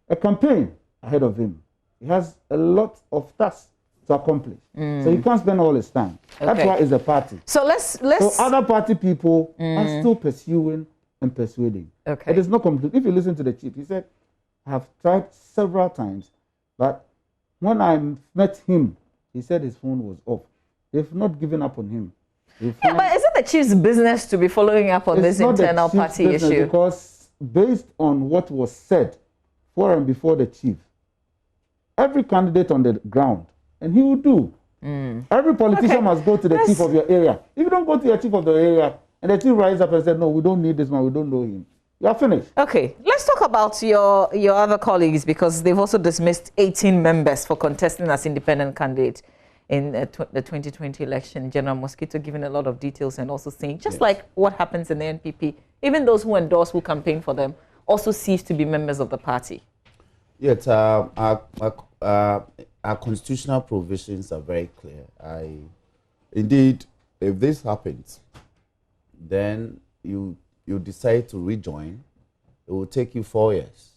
a campaign ahead of him. He has a lot of tasks to accomplish. So he can't spend all his time. That's why it's a party. So So other party people are still pursuing and persuading. It is not complete. If you listen to the chief, he said, I have tried several times, but when I met him, he said his phone was off. They've not given up on him. Yeah, but isn't the chief's business to be following up on this internal party issue? Because based on what was said for and before the chief, every candidate on the ground, and he will do, Every politician must go to the chief of your area. If you don't go to your chief of the area and the chief rises up and says, no, we don't need this man, we don't know him, you are finished. Okay, let's talk about your other colleagues, because they've also dismissed 18 members for contesting as independent candidates in the 2020 election. General Mosquito giving a lot of details and also saying, just like what happens in the NPP, even those who endorse, who campaign for them, also cease to be members of the party. Yes, our constitutional provisions are very clear. Indeed, if this happens, then you decide to rejoin, it will take you 4 years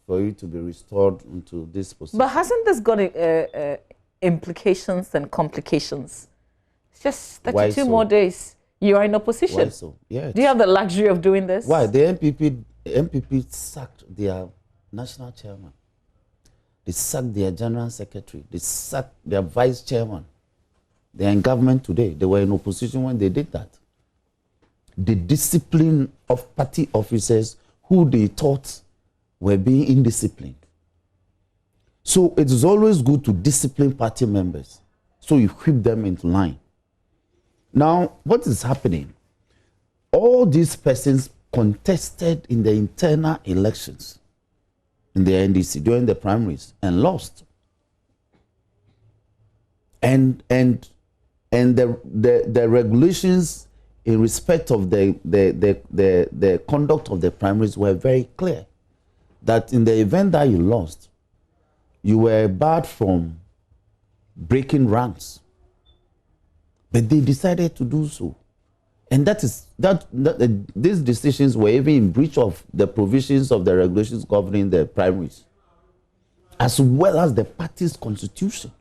for you to be restored into this position. But hasn't this got implications and complications? It's just 32 more days. You are in opposition. Why so? Yeah. Do you have the luxury of doing this? Why? The NPP sacked their national chairman. They sacked their general secretary. They sacked their vice chairman. They are in government today. They were in opposition when they did that. The discipline of party officers who they thought were being indisciplined. So it is always good to discipline party members, so you whip them into line. Now, what is happening? All these persons contested in the internal elections in the NDC during the primaries and lost. And the regulations in respect of the conduct of the primaries were very clear. That in the event that you lost, you were barred from breaking ranks. But they decided to do so. And these decisions were even in breach of the provisions of the regulations governing the primaries, as well as the party's constitution.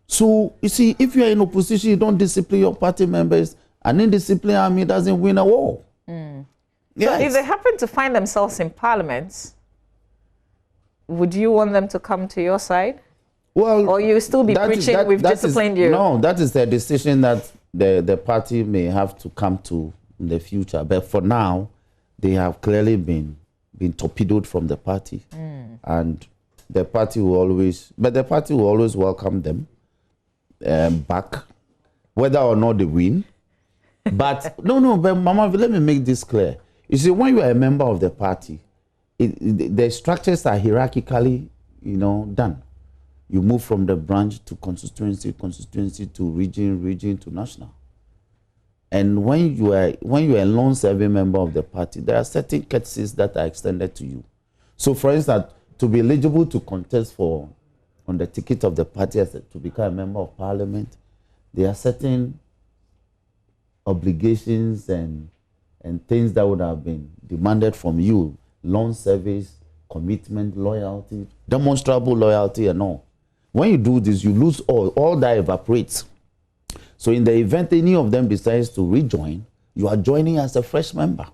So, you see, if you are in opposition, you don't discipline your party members. An indisciplined army doesn't win a war. Yes. So if they happen to find themselves in parliament, would you want them to come to your side? Well, or you still be preaching, we've disciplined you? No, that is a decision that the party may have to come to in the future. But for now, they have clearly been torpedoed from the party. And the party will always welcome them back, whether or not they win. But but Mama, let me make this clear. You see, when you are a member of the party, the structures are hierarchically, done. You move from the branch to constituency to region to national. And when you are a long-serving member of the party, there are certain courtesies that are extended to you. So, for instance, to be eligible to contest on the ticket of the party to become a member of parliament, there are certain obligations and things that would have been demanded from you: long service, commitment, loyalty, demonstrable loyalty, and all. When you do this, you lose all that evaporates. So in the event any of them decides to rejoin, you are joining as a fresh member.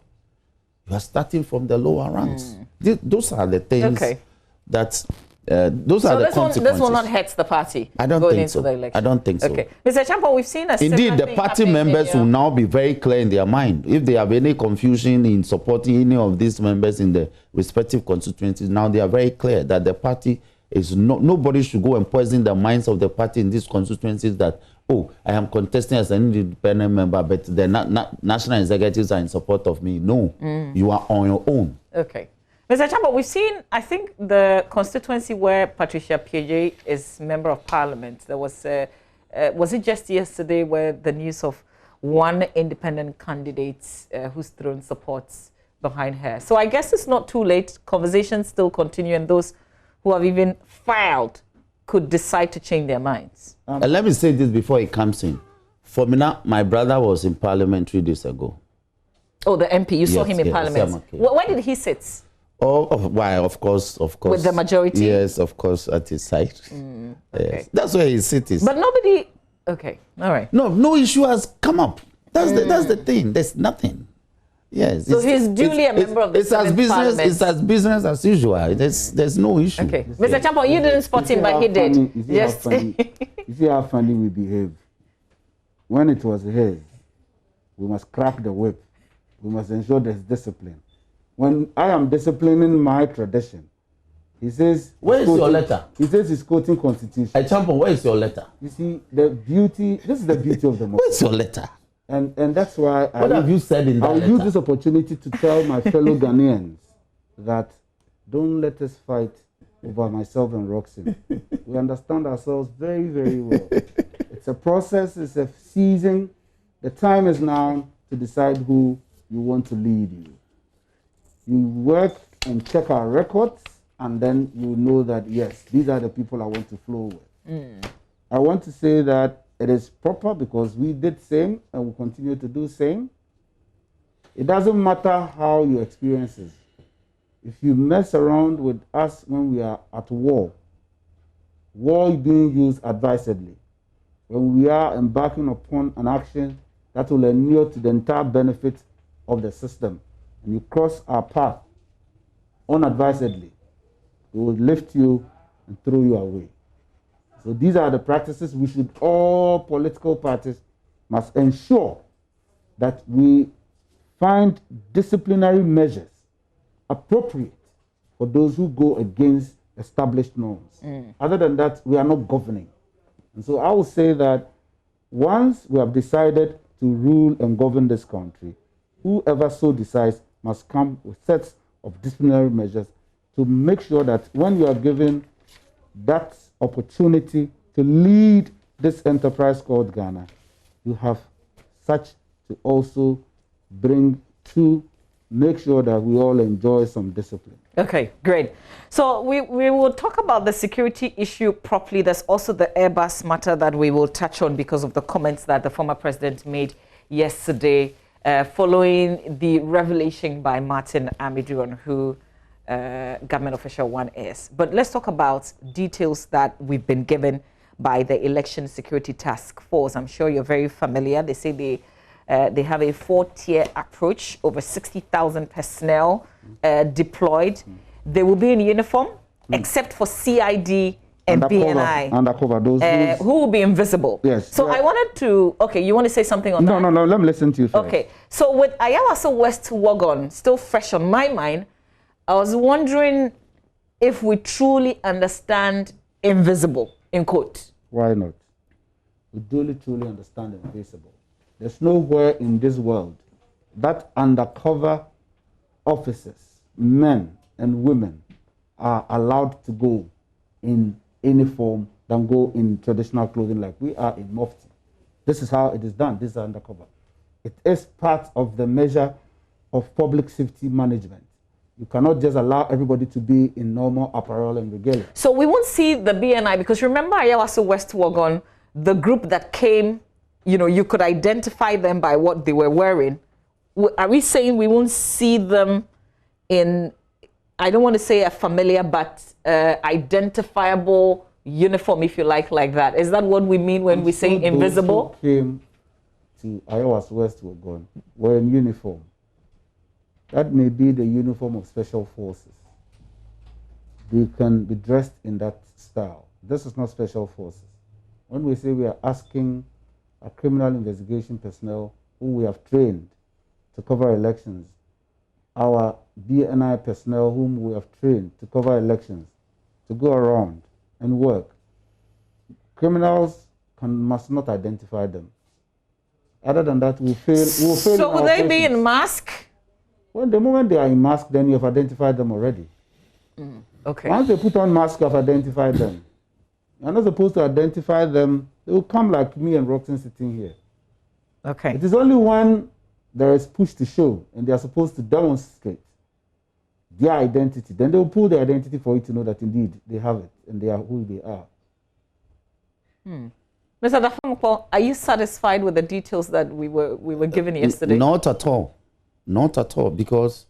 You are starting from the lower ranks. Those are the things that, those are the consequences. This will not hurt the party going into the election. I don't think so. Okay. Mr. Champo, we've seen a Indeed, the party members will now be very clear in their mind. If they have any confusion in supporting any of these members in the respective constituencies, now they are very clear that the party is nobody should go and poison the minds of the party in these constituencies that, oh, I am contesting as an independent member, but the national executives are in support of me. No, you are on your own. Okay. Mr. Champo, we've seen, I think, the constituency where Patricia Piaget is member of parliament. There was it just yesterday where the news of one independent candidate who's thrown supports behind her. So I guess it's not too late. Conversations still continue, and those who have even filed could decide to change their minds. Let me say this before he comes in. For me now, my brother was in parliament 3 days ago. Oh, the MP, you saw him in parliament. Where did he sit? Oh, why? Of course. With the majority? Yes, of course, at his side. Okay. Yes. That's where his seat is. But nobody... Okay, all right. No issue has come up. That's the thing. There's nothing. Yes. So he's duly a member of the parliament. It's as business as usual. There's no issue. Okay. Mr. Champo, you didn't spot him, but he did. Yes. You see how funny we behave. When it was his, we must crack the whip. We must ensure there's discipline. When I am disciplining my tradition, He says... Where is your letter? He says he's quoting Constitution. Hey, Champion, where is your letter? You see, this is the beauty of the moment. Where's your letter? And that's why... What have you said in that I'll letter? use this opportunity to tell my fellow Ghanaians that don't let us fight over myself and Roxy. We understand ourselves very, very well. It's a process, it's a season. The time is now to decide who you want to lead you. You work and check our records, and then you know that, yes, these are the people I want to flow with. I want to say that it is proper because we did same and we continue to do same. It doesn't matter how your experience is. If you mess around with us when we are at war being used advisedly, when we are embarking upon an action that will inure to the entire benefit of the system, and you cross our path unadvisedly, we will lift you and throw you away. So these are the practices we should, all political parties must ensure that we find disciplinary measures appropriate for those who go against established norms. Other than that, we are not governing. And so I will say that once we have decided to rule and govern this country, whoever so decides must come with sets of disciplinary measures to make sure that when you are given that opportunity to lead this enterprise called Ghana, you have such to also bring to make sure that we all enjoy some discipline. Okay, great. So we will talk about the security issue properly. There's also the Airbus matter that we will touch on because of the comments that the former president made yesterday following the revelation by Martin Amidu on who government official one is. But let's talk about details that we've been given by the Election Security Task Force. I'm sure you're very familiar. They say they have a 4-tier approach, over 60,000 personnel deployed. They will be in uniform, except for CID and BNI. Undercover, those who will be invisible. Yes. So I wanted to, okay, you want to say something on that? No, let me listen to you first. Okay, so with Ayawaso West Wuogon still fresh on my mind, I was wondering if we truly understand invisible, in quote. Why not? We truly understand invisible. There's nowhere in this world that undercover officers, men and women, are allowed to go in any form than go in traditional clothing like we are in Mufti. This is how it is done. This is undercover. It is part of the measure of public safety management. You cannot just allow everybody to be in normal apparel and regalia. So we won't see the BNI because remember Ayawaso West Wuogon, the group that came, you know, you could identify them by what they were wearing. Are we saying we won't see them in, I don't want to say a familiar, but identifiable uniform, if you like that? Is that what we mean when we say invisible? Those who came to Ayawaso West Wuogon were in uniform. That may be the uniform of special forces. They can be dressed in that style. This is not special forces. When we say we are asking a criminal investigation personnel who we have trained to cover elections, our BNI personnel whom we have trained to cover elections, to go around and work, criminals must not identify them. Other than that, we'll fail. So will they be in mask? Well, the moment they are in mask, then you have identified them already. Okay. Once they put on mask, you have identified them. You're not supposed to identify them. They will come like me and Roxanne sitting here. Okay. It is only when there is push to show and they are supposed to demonstrate their identity. Then they will pull their identity for you to know that indeed they have it and they are who they are. Mr. Dafamukpo, are you satisfied with the details that we were given yesterday? Not at all. Not at all, because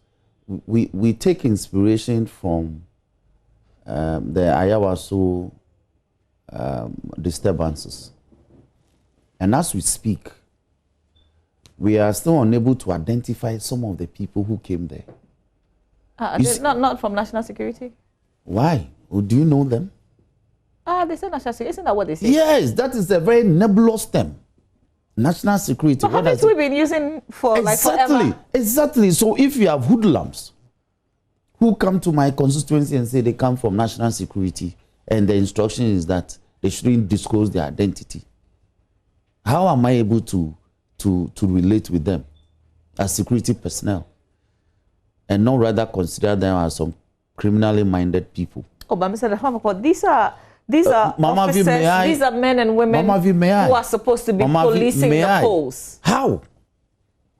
we take inspiration from the Ayawaso disturbances. And as we speak, we are still unable to identify some of the people who came there. Not from national security? Why? Do you know them? They say national security. Isn't that what they say? Yes, that is a very nebulous term. National security. But haven't we been using for like forever? Exactly. So if you have hoodlums who come to my constituency and say they come from national security, and the instruction is that they shouldn't disclose their identity. How am I able to relate with them as security personnel and not rather consider them as some criminally minded people? Oh, but Mr. Dafamako, these are officers, these are men and women who are supposed to be policing the polls. How?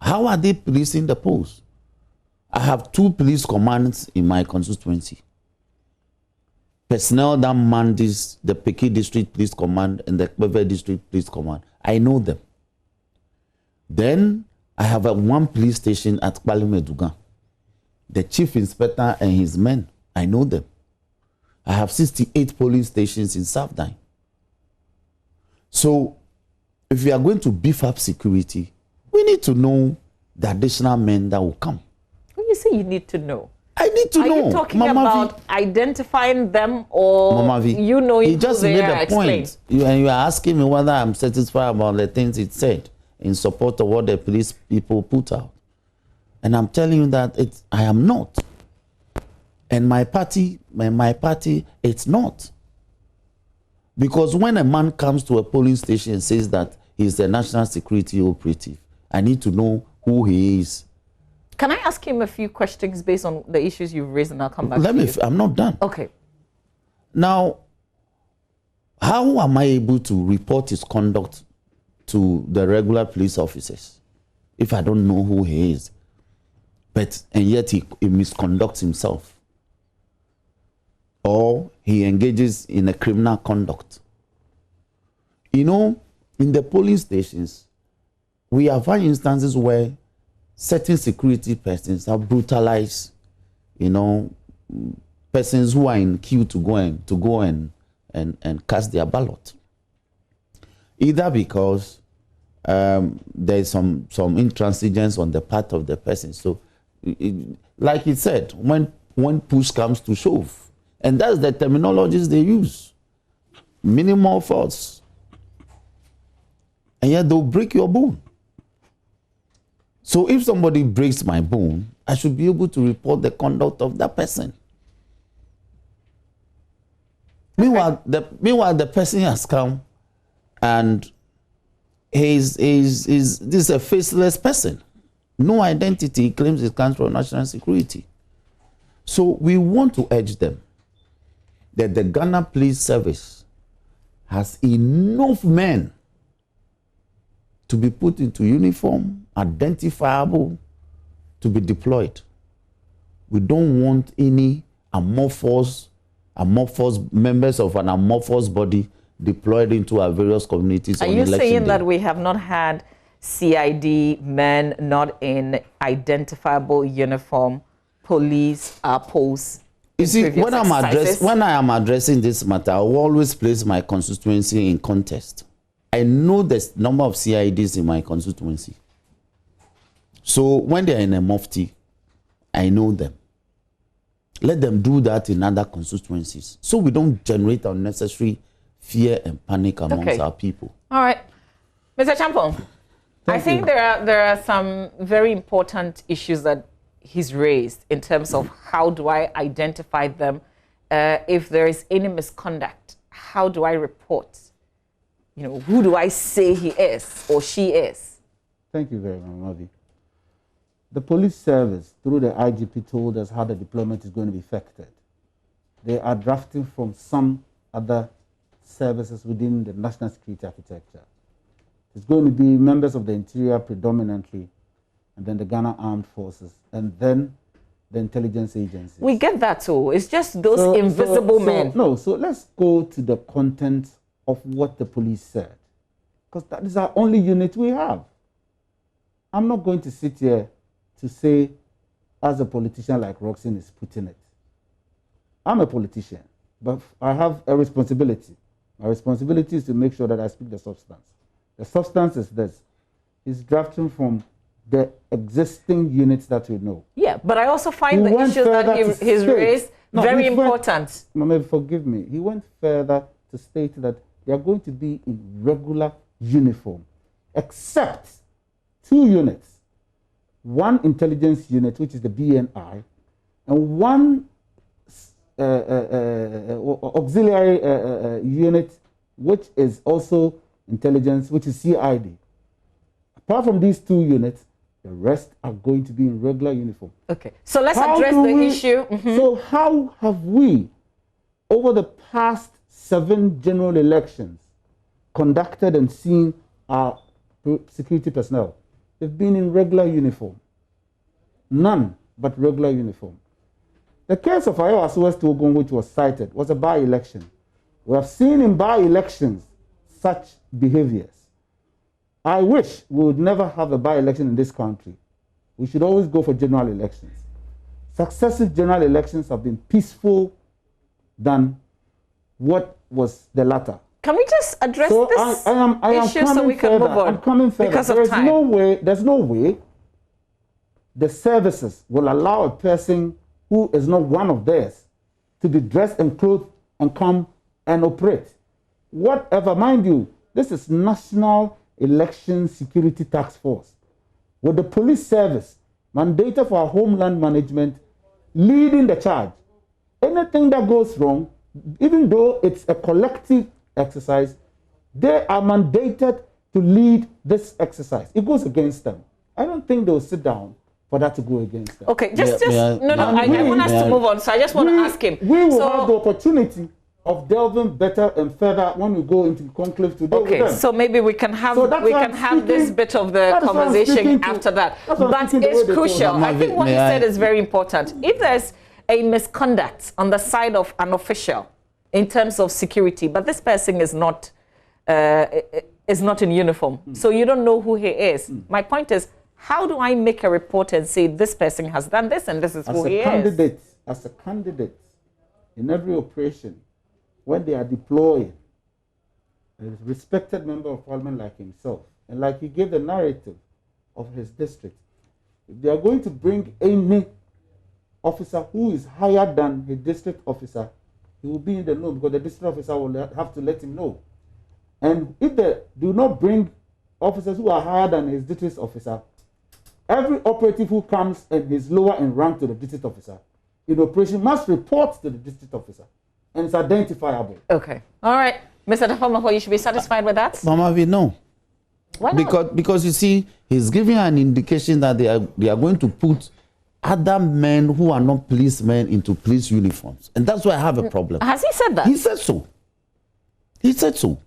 How are they policing the polls? I have 2 police commands in my constituency. Personnel that man this, the Peki District Police Command and the Kwebe District Police Command. I know them. Then I have one police station at Kwale-Medugan. The chief inspector and his men, I know them. I have 68 polling stations in Southdine. So if we are going to beef up security, we need to know the additional men that will come. When you say you need to know, I need to know. Are you talking about identifying them, or you know he just who they made are? a point. You are asking me whether I'm satisfied about the things it said in support of what the police people put out. And I'm telling you that I am not. And my party, it's not. Because when a man comes to a polling station and says that he's a national security operative, I need to know who he is. Can I ask him a few questions based on the issues you've raised, and I'll come back to you? I'm not done. Okay. Now, how am I able to report his conduct to the regular police officers if I don't know who he is? And yet he misconducts himself, or he engages in a criminal conduct. You know, in the polling stations, we have had instances where certain security persons have brutalized, you know, persons who are in queue to go and cast their ballot. Either because there is some intransigence on the part of the person. So, like he said, when push comes to shove, and that's the terminologies they use, minimal force, and yet they'll break your bone. So if somebody breaks my bone, I should be able to report the conduct of that person. Meanwhile, the person has come and this is a faceless person. No identity. He claims it comes from national security. So we want to urge them that the Ghana Police Service has enough men to be put into uniform, identifiable, to be deployed. We don't want any amorphous members of an amorphous body deployed into our various communities. Are you saying that we have not had CID men not in identifiable uniform police posts? You see, when I am addressing this matter, I will always place my constituency in context. I know the number of CIDs in my constituency. So when they are in a mufti, I know them. Let them do that in other constituencies, so we don't generate unnecessary fear and panic amongst our people. All right. Mr. Champong, I think there are some very important issues that he's raised in terms of how do I identify them? If there is any misconduct, how do I report? You know, who do I say he is or she is? Thank you very much, Mavi. The police service, through the IGP, told us how the deployment is going to be effected. They are drafting from some other services within the national security architecture. It's going to be members of the interior predominantly, and then the Ghana Armed Forces, and then the intelligence agencies. We get that too. It's just those invisible men. So let's go to the content of what the police said, because that is our only unit we have. I'm not going to sit here to say, as a politician like Roxanne is putting it. I'm a politician, but I have a responsibility. My responsibility is to make sure that I speak the substance. The substance is this. It's drafting from the existing units that we know. Yeah, but I also find the issues that he's raised very important. Mama, forgive me. He went further to state that they are going to be in regular uniform, except 2 units. One intelligence unit, which is the BNI, and one auxiliary unit, which is also intelligence, which is CID. Apart from these two units, the rest are going to be in regular uniform. Okay, so let's address the issue. So how have we, over the past 7 general elections, conducted and seen our security personnel? They've been in regular uniform. None but regular uniform. The case of Ayo West Ogun, which was cited, was a by-election. We have seen in by-elections such behaviors. I wish we would never have a by-election in this country. We should always go for general elections. Successive general elections have been peaceful than what was the latter. Can we just address this issue so we can move on? I'm coming further. Because of time. There's no way the services will allow a person who is not one of theirs to be dressed and clothed and come and operate. Whatever, mind you, this is National Election Security Task Force, with the police service mandated for our homeland management leading the charge. Anything that goes wrong, even though it's a collective exercise, they are mandated to lead this exercise. It goes against them. I don't think they'll sit down for that to go against them. Okay, I want us to move on, so I just want to ask him. We will have the opportunity of delving better and further when we go into conclave today. Okay, so maybe we can have this bit of the conversation after that. But it's crucial. I think what you said is very important. If there's a misconduct on the side of an official in terms of security, but this person is not in uniform, so you don't know who he is. My point is, how do I make a report and say this person has done this and this is who he is? As a candidate in every operation, when they are deployed, a respected member of parliament like himself, and like he gave the narrative of his district, if they are going to bring any officer who is higher than his district officer, he will be in the know because the district officer will have to let him know. And if they do not bring officers who are higher than his district officer, every operative who comes and is lower in rank to the district officer in operation must report to the district officer. And it's identifiable. Okay. All right. Mr. Dafamako, you should be satisfied with that? Mama, we know. Why not? Because you see, he's giving an indication that they are going to put other men who are not policemen into police uniforms. And that's why I have a problem. Has he said that? He said so. He said so.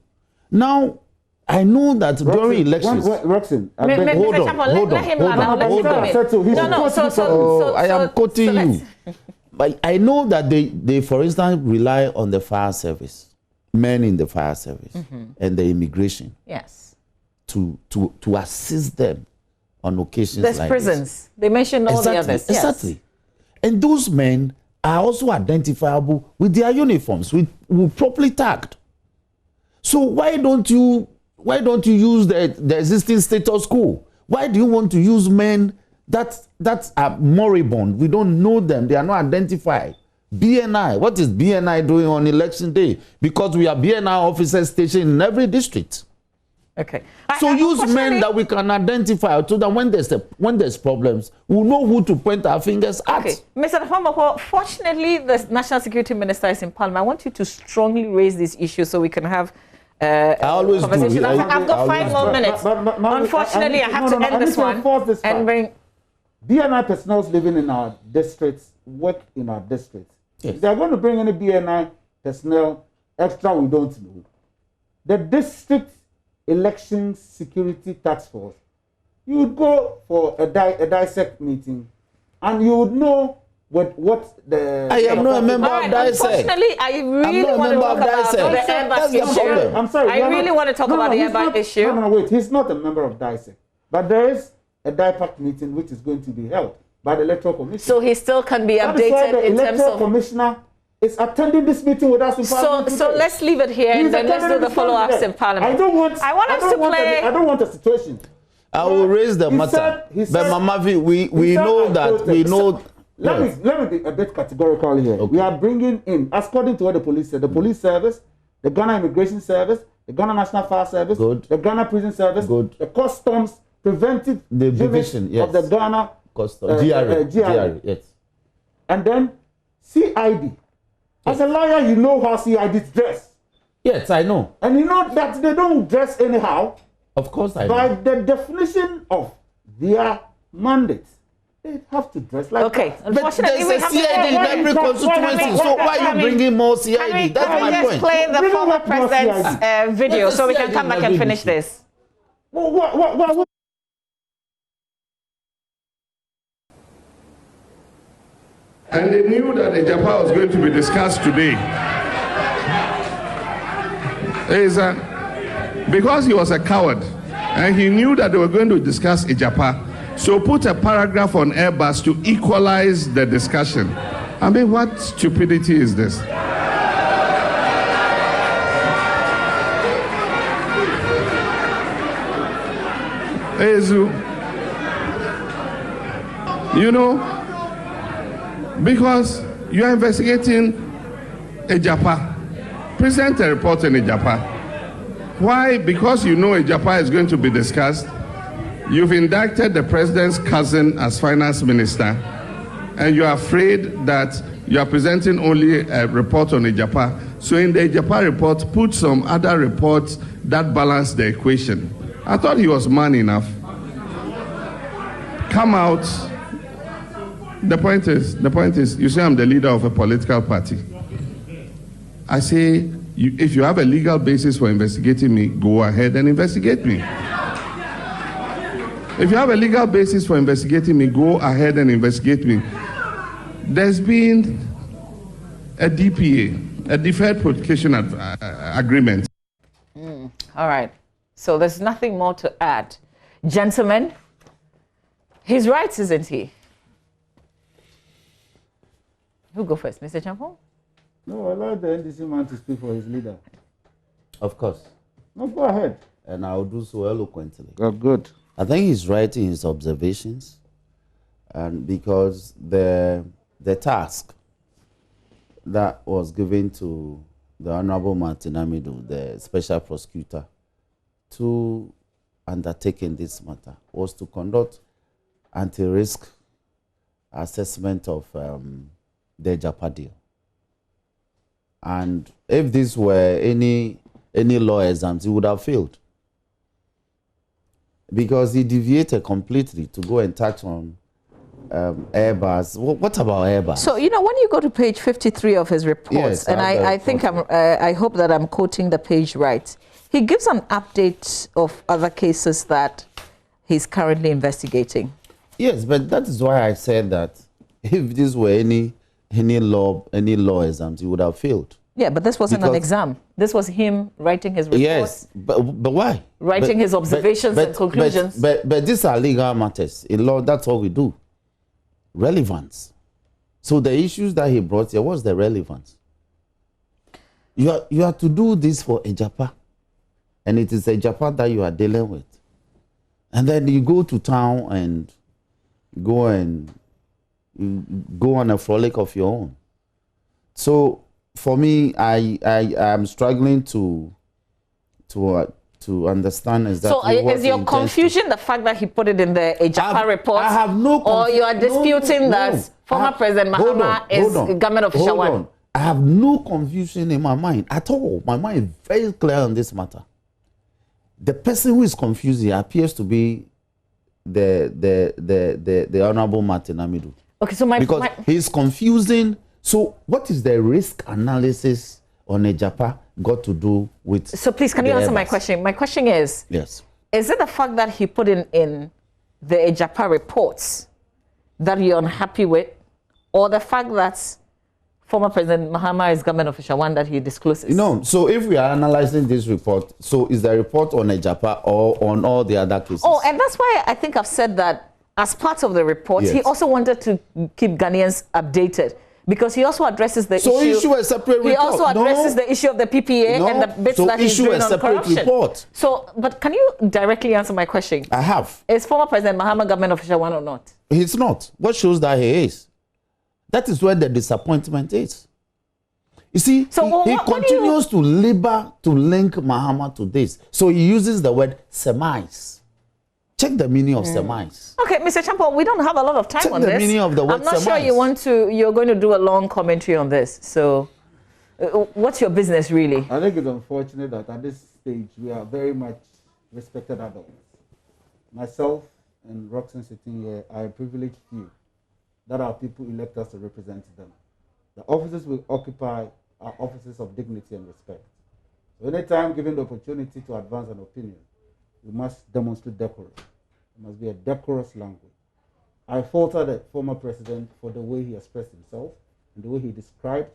Now, I know that during elections... Roxanne, hold on. I am quoting you. But I know that they, for instance, rely on the fire service, men in the fire service, and the immigration. Yes. To assist them on occasions There's like prisons. This. They mentioned all the others. Exactly. Yes. And those men are also identifiable with their uniforms, with properly tagged. So why don't you use the existing status quo? Why do you want to use men that are moribund? We don't know them. They are not identified. BNI. What is BNI doing on election day? Because we have BNI officers stationed in every district. Okay. So use men that we can identify so that when there's problems, we'll know who to point our fingers at. Okay. Mr. Dafamako, fortunately, the National Security Minister is in Parliament. I want you to strongly raise these issues so we can have I always conversation. do. I've got 5 more minutes. Unfortunately, I have to end this one and bring... BNI personnel living in our districts work in our districts. Yes. If they're going to bring any BNI personnel extra, we don't know. The district election security task force, you would go for a dissect meeting and you would know what the... I am not a member of dissect. Unfortunately, I really want to talk about the airbag issue. I'm sorry. I really want to talk about the airbag issue. No, wait. He's not a member of dissect. But there is a DIPAC meeting which is going to be held by the Electoral Commission. So he still can be updated in terms of... The Electoral Commissioner is attending this meeting with us in Parliament. So let's leave it here and then let's do the follow-ups in Parliament. I don't want a situation. I will raise the matter. But Mamavi, we know that we know... Let me be a bit categorical here. Okay. We are bringing in, according to what the police said, the police service, the Ghana Immigration Service, the Ghana National Fire Service, the Ghana Prison Service, the Customs Preventive Division of the Ghana Customs, GRA, yes. and then CID. As a lawyer, you know how CIDs dress. Yes, I know. And you know that they don't dress anyhow. Of course I By know. the definition of their mandates, they have to dress like that. But there's a CID in every constituency, so why are you bringing more CID? That's my Can we just point. play the former president's video There's a so we can CID come in back and every finish district. this? What? And they knew that the Japa was going to be discussed today. Because he was a coward and he knew that they were going to discuss Ijapa, so put a paragraph on Airbus to equalize the discussion. I mean, what stupidity is this? You know, because you are investigating Ijapa, present a report on Ijapa. Why? Because you know Ijapa is going to be discussed. You've indicted the president's cousin as finance minister, and you are afraid that you are presenting only a report on Ijapa. So in the Ijapa report, put some other reports that balance the equation. I thought he was man enough. Come out. The point is, you say I'm the leader of a political party. I say, if you have a legal basis for investigating me, go ahead and investigate me. If you have a legal basis for investigating me, go ahead and investigate me. There's been a DPA, a deferred prosecution agreement. All right. So there's nothing more to add. Gentlemen, he's right, isn't he? Who go first, Mr. Champon? No, allow the NDC man to speak for his leader. Of course. No, go ahead. And I'll do so eloquently. Oh, good. I think he's right in his observations, and because the task that was given to the Honorable Martin Amidu, the special prosecutor, to undertake in this matter was to conduct anti-risk assessment of the Japa deal. And if this were any law exams, he would have failed. Because he deviated completely to go and touch on Airbus. What about Airbus? So, you know, when you go to page 53 of his reports, yes, and I think I hope that I'm quoting the page right, he gives an update of other cases that he's currently investigating. Yes, but that is why I said that if this were any law exams, he would have failed. Yeah, but this wasn't an exam. This was him writing his report. Yes, but why? Writing his observations and conclusions. But these are legal matters. In law, that's all we do. Relevance. So the issues that he brought here, what's the relevance? You are to do this for Ijapa. And it is Ijapa that you are dealing with. And then you go to town and go on a frolic of your own. So for me, I am struggling to understand exactly. So is your confusion the fact that he put it in the Ijapa report? I have no. Or you are disputing that former President Mahama is a government official? Hold on. I have no confusion in my mind at all. My mind is very clear on this matter. The person who is confused here appears to be the Honorable Martin Amidu. Okay, so because he's confusing. So what is the risk analysis on Ijapa got to do with? So please, can you answer my question? My question is, yes, is it the fact that he put in the Ijapa reports that you're unhappy with, or the fact that former President Mahama is government official, one that he discloses? No, so if we are analyzing this report, so is the report on Ijapa or on all the other cases? Oh, and that's why I think I've said that as part of the report, yes, he also wanted to keep Ghanaians updated. Because he also addresses the issue. So issue a separate report. He also addresses the issue of the PPA and the bits that he's doing on corruption. Report. So, but can you directly answer my question? I have. Is former President Mahama government official one or not? He's not. What shows that he is? That is where the disappointment is. You see, so he continues to labor to link Mahama to this. So he uses the word surmise. Check the meaning of surmise. Okay, Mr. Champon, we don't have a lot of time Check on the this. meaning of the word I'm not sure surmise. you're going to do a long commentary on this. So, what's your business really? I think it's unfortunate that at this stage we are very much respected adults. Myself and Roxanne sitting here are a privileged few that our people elect us to represent them. The offices we occupy are offices of dignity and respect. So anytime given the opportunity to advance an opinion, we must demonstrate decorum. It must be a decorous language. I falter the former president for the way he expressed himself and the way he described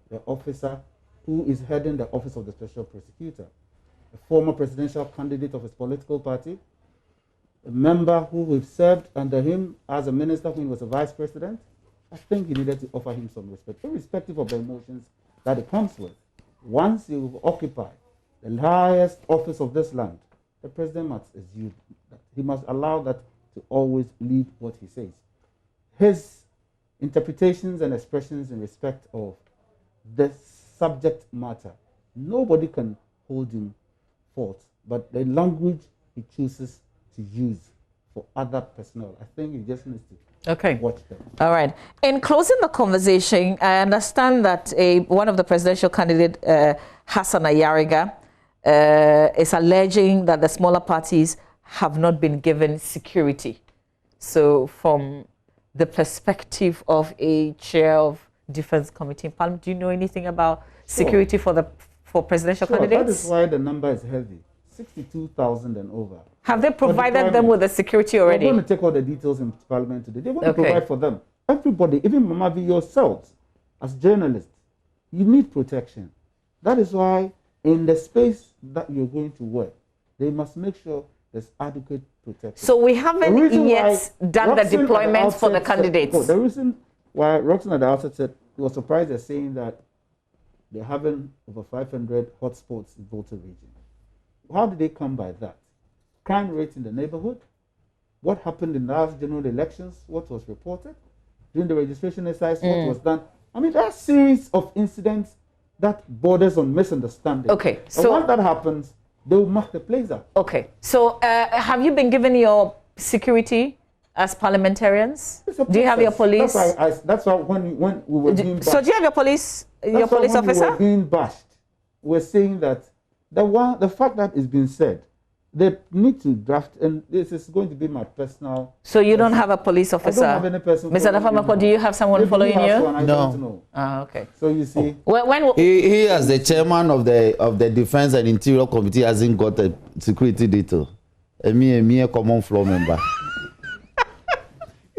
the officer who is heading the office of the special prosecutor, a former presidential candidate of his political party, a member who we've served under him as a minister when he was a vice president. I think he needed to offer him some respect, irrespective of the emotions that it comes with. Once you occupy the highest office of this land, the president must assume that he must allow that to always lead what he says. His interpretations and expressions in respect of the subject matter, nobody can hold him fault, but the language he chooses to use for other personnel, I think he just needs to watch them. All right. In closing the conversation, I understand that one of the presidential candidate, Hassan Ayariga, is alleging that the smaller parties have not been given security. So from the perspective of a chair of Defense Committee in Parliament, do you know anything about security for presidential candidates? That is why the number is heavy, 62,000 and over. Have they provided them with the security already? We're going to take all the details in Parliament today. They want to provide for them. Everybody, even Mamavi, yourselves, as journalists, you need protection. That is why in the space that you're going to work, they must make sure there's adequate protection. So we haven't yet done the deployment for the candidates. The reason why Roxanne at the outset said he was surprised at saying that they're having over 500 hotspots in Volta region. How did they come by that? Crime rate in the neighborhood? What happened in the last general elections? What was reported? During the registration exercise, what was done? I mean, there are a series of incidents that borders on misunderstanding. Okay, so once that happens, they will mark the place up. Okay, so have you been given your security as parliamentarians? Do you have your police? That's why when we were being bashed. So do you have your police officer? When we were being bashed, we're saying that the fact that it's been said, they need to draft, and this is going to be my personal. So you don't have a police officer? I don't have any person. Mr. Nafamako, do you have someone following you? I don't know. Ah, okay. So you see, He as the chairman of the Defense and Interior Committee hasn't got a security detail. A mere common floor member.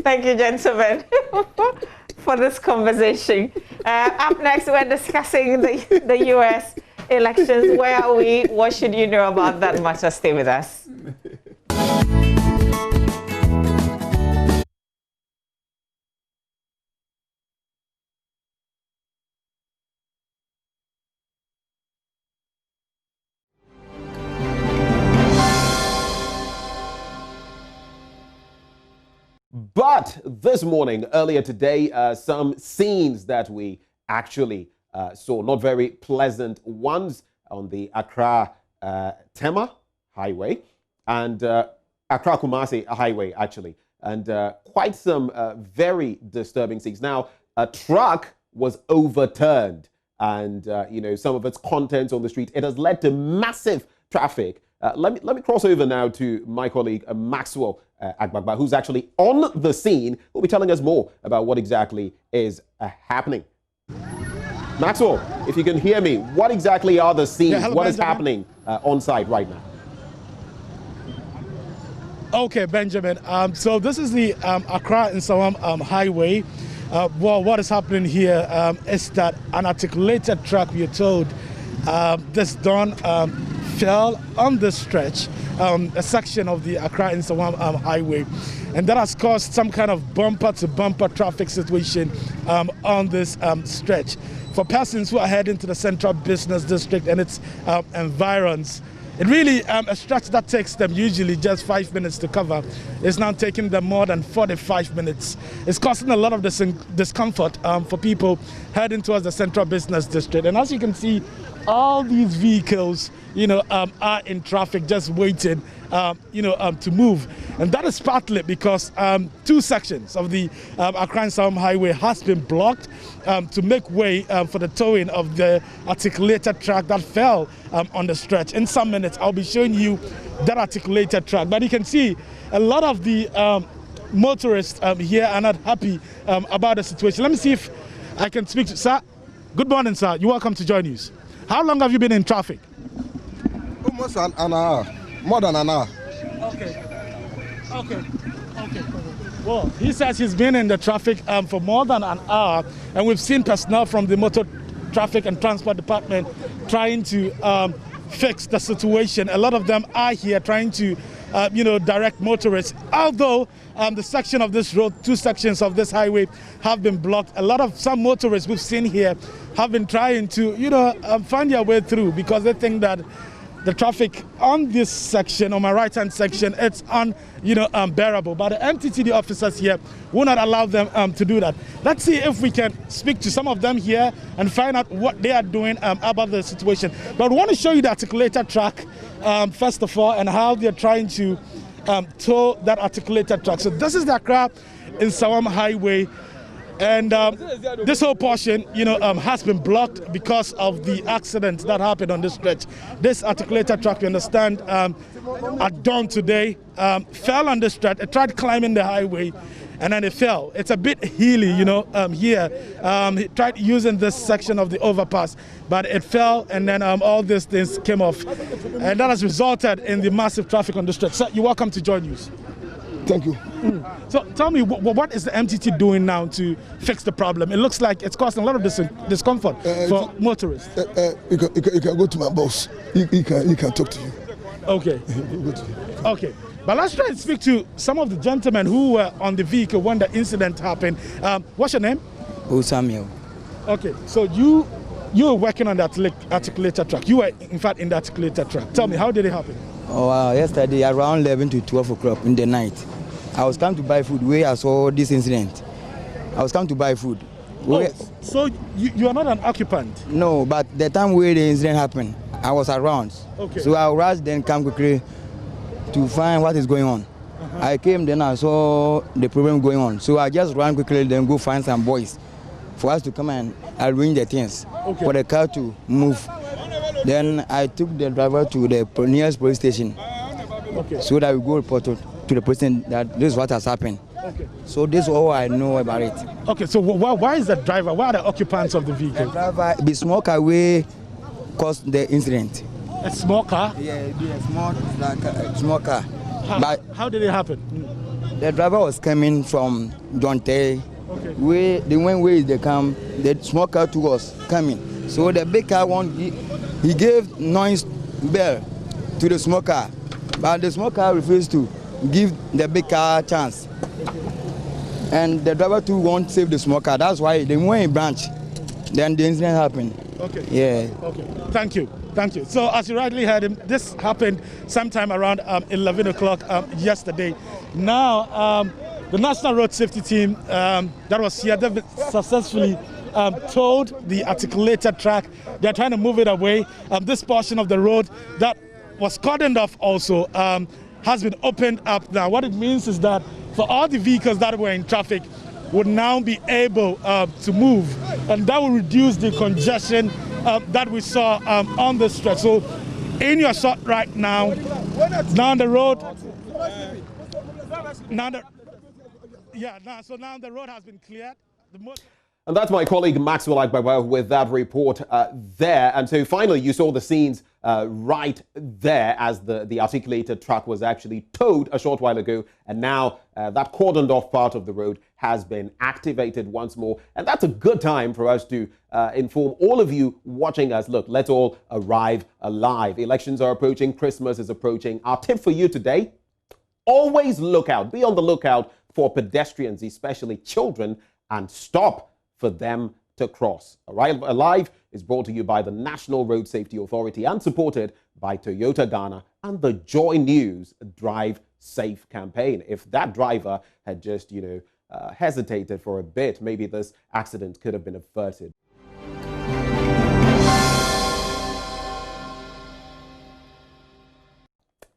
Thank you, gentlemen, for this conversation. Up next, we're discussing the U.S. elections. Where are we? What should you know about that matter? Stay with us. But this morning, earlier today, some scenes that we actually saw, not very pleasant ones, on the Accra-Tema Highway and Accra-Kumasi Highway, actually. And quite some very disturbing scenes. Now, a truck was overturned and, some of its contents on the street. It has led to massive traffic. Let me cross over now to my colleague Maxwell Agbagba, who's actually on the scene. Will be telling us more about what exactly is happening. Maxwell, if you can hear me, what exactly are the scenes? Hello, what is Benjamin. happening on site right now? Okay, Benjamin. So this is the Accra and Sawam Highway. Well, what is happening here is that an articulated truck, we are told, this dawn fell on this stretch, a section of the Accra and Sawam Highway. And that has caused some kind of bumper-to-bumper traffic situation on this stretch. For persons who are heading to the Central Business District and its environs, it really, a stretch that takes them usually just 5 minutes to cover is now taking them more than 45 minutes. It's causing a lot of discomfort for people heading towards the Central Business District. And as you can see, all these vehicles are in traffic just waiting, to move. And that is partly because 2 sections of the Accra Nsawam Highway has been blocked to make way for the towing of the articulated track that fell on the stretch. In some minutes, I'll be showing you that articulated track. But you can see a lot of the motorists here are not happy about the situation. Let me see if I can speak to sir. Good morning, sir. You're welcome to Joy News. How long have you been in traffic? Almost an hour, more than an hour. Okay. Well, he says he's been in the traffic for more than an hour, and we've seen personnel from the Motor Traffic and Transport Department trying to fix the situation. A lot of them are here trying to, direct motorists. Although the section of this road, 2 sections of this highway have been blocked. Some motorists we've seen here have been trying to, find their way through because they think that the traffic on this section, on my right-hand section, it's unbearable. But the MTTD officers here will not allow them to do that. Let's see if we can speak to some of them here and find out what they are doing about the situation. But we want to show you the articulated track, first of all, and how they're trying to tow that articulated track. So this is the Accra Nsawam Highway. And this whole portion, has been blocked because of the accident that happened on this stretch. This articulated track, you understand, at dawn today, fell on this stretch. It tried climbing the highway, and then it fell. It's a bit hilly, here. He tried using this section of the overpass, but it fell, and then all these things came off. And that has resulted in the massive traffic on the stretch. Sir, you're welcome to Joy News. Thank you. So tell me, what is the MTT doing now to fix the problem? It looks like it's causing a lot of discomfort for motorists. You can go to my boss. He can talk to you. Okay. Okay. But let's try and speak to some of the gentlemen who were on the vehicle when the incident happened. What's your name? Samuel. Okay. So you were working on the articulated track. You were, in fact, in the articulated track. Tell me, how did it happen? Yesterday, around 11 to 12 o'clock in the night, I was coming to buy food where I saw this incident. I was coming to buy food. So you are not an occupant? No, but the time where the incident happened, I was around. Okay. So I rushed then come quickly to find what is going on. I came then I saw the problem going on. So I just ran quickly then go find some boys for us to come and arrange the things for the car to move. Then I took the driver to the nearest police station so that we go report to the person that this is what has happened. Okay. So this is all I know about it. Okay, so why is the driver, why are the occupants of the vehicle? The driver, the small car way caused the incident. A small car? Yeah, it be a small car. How did it happen? The driver was coming from Donte. Okay. The one way they come, the small car too was coming. So the big car he gave noise bell to the small car, but the small car refused to give the big car a chance. And the driver too won't save the small car. That's why they went in branch. Then the incident happened. Okay. Yeah. Okay. Thank you. Thank you. So as you rightly heard him, this happened sometime around 11 o'clock yesterday. Now, the National Road Safety Team that was here, they've successfully towed the articulated track. They're trying to move it away. This portion of the road that was cordoned off also has been opened up now. What it means is that for all the vehicles that were in traffic would now be able to move, and that will reduce the congestion that we saw on the stretch. So in your shot right now, down the road, now the road has been cleared. And that's my colleague Maxwell Agbaba with that report there. And so finally, you saw the scenes right there as the articulated track was actually towed a short while ago. And now that cordoned off part of the road has been activated once more. And that's a good time for us to inform all of you watching us. Look, let's all arrive alive. Elections are approaching. Christmas is approaching. Our tip for you today, always look out. Be on the lookout for pedestrians, especially children, and stop for them to cross. Arrive Alive is brought to you by the National Road Safety Authority and supported by Toyota Ghana and the Joy News Drive Safe campaign. If that driver had just, hesitated for a bit, maybe this accident could have been averted.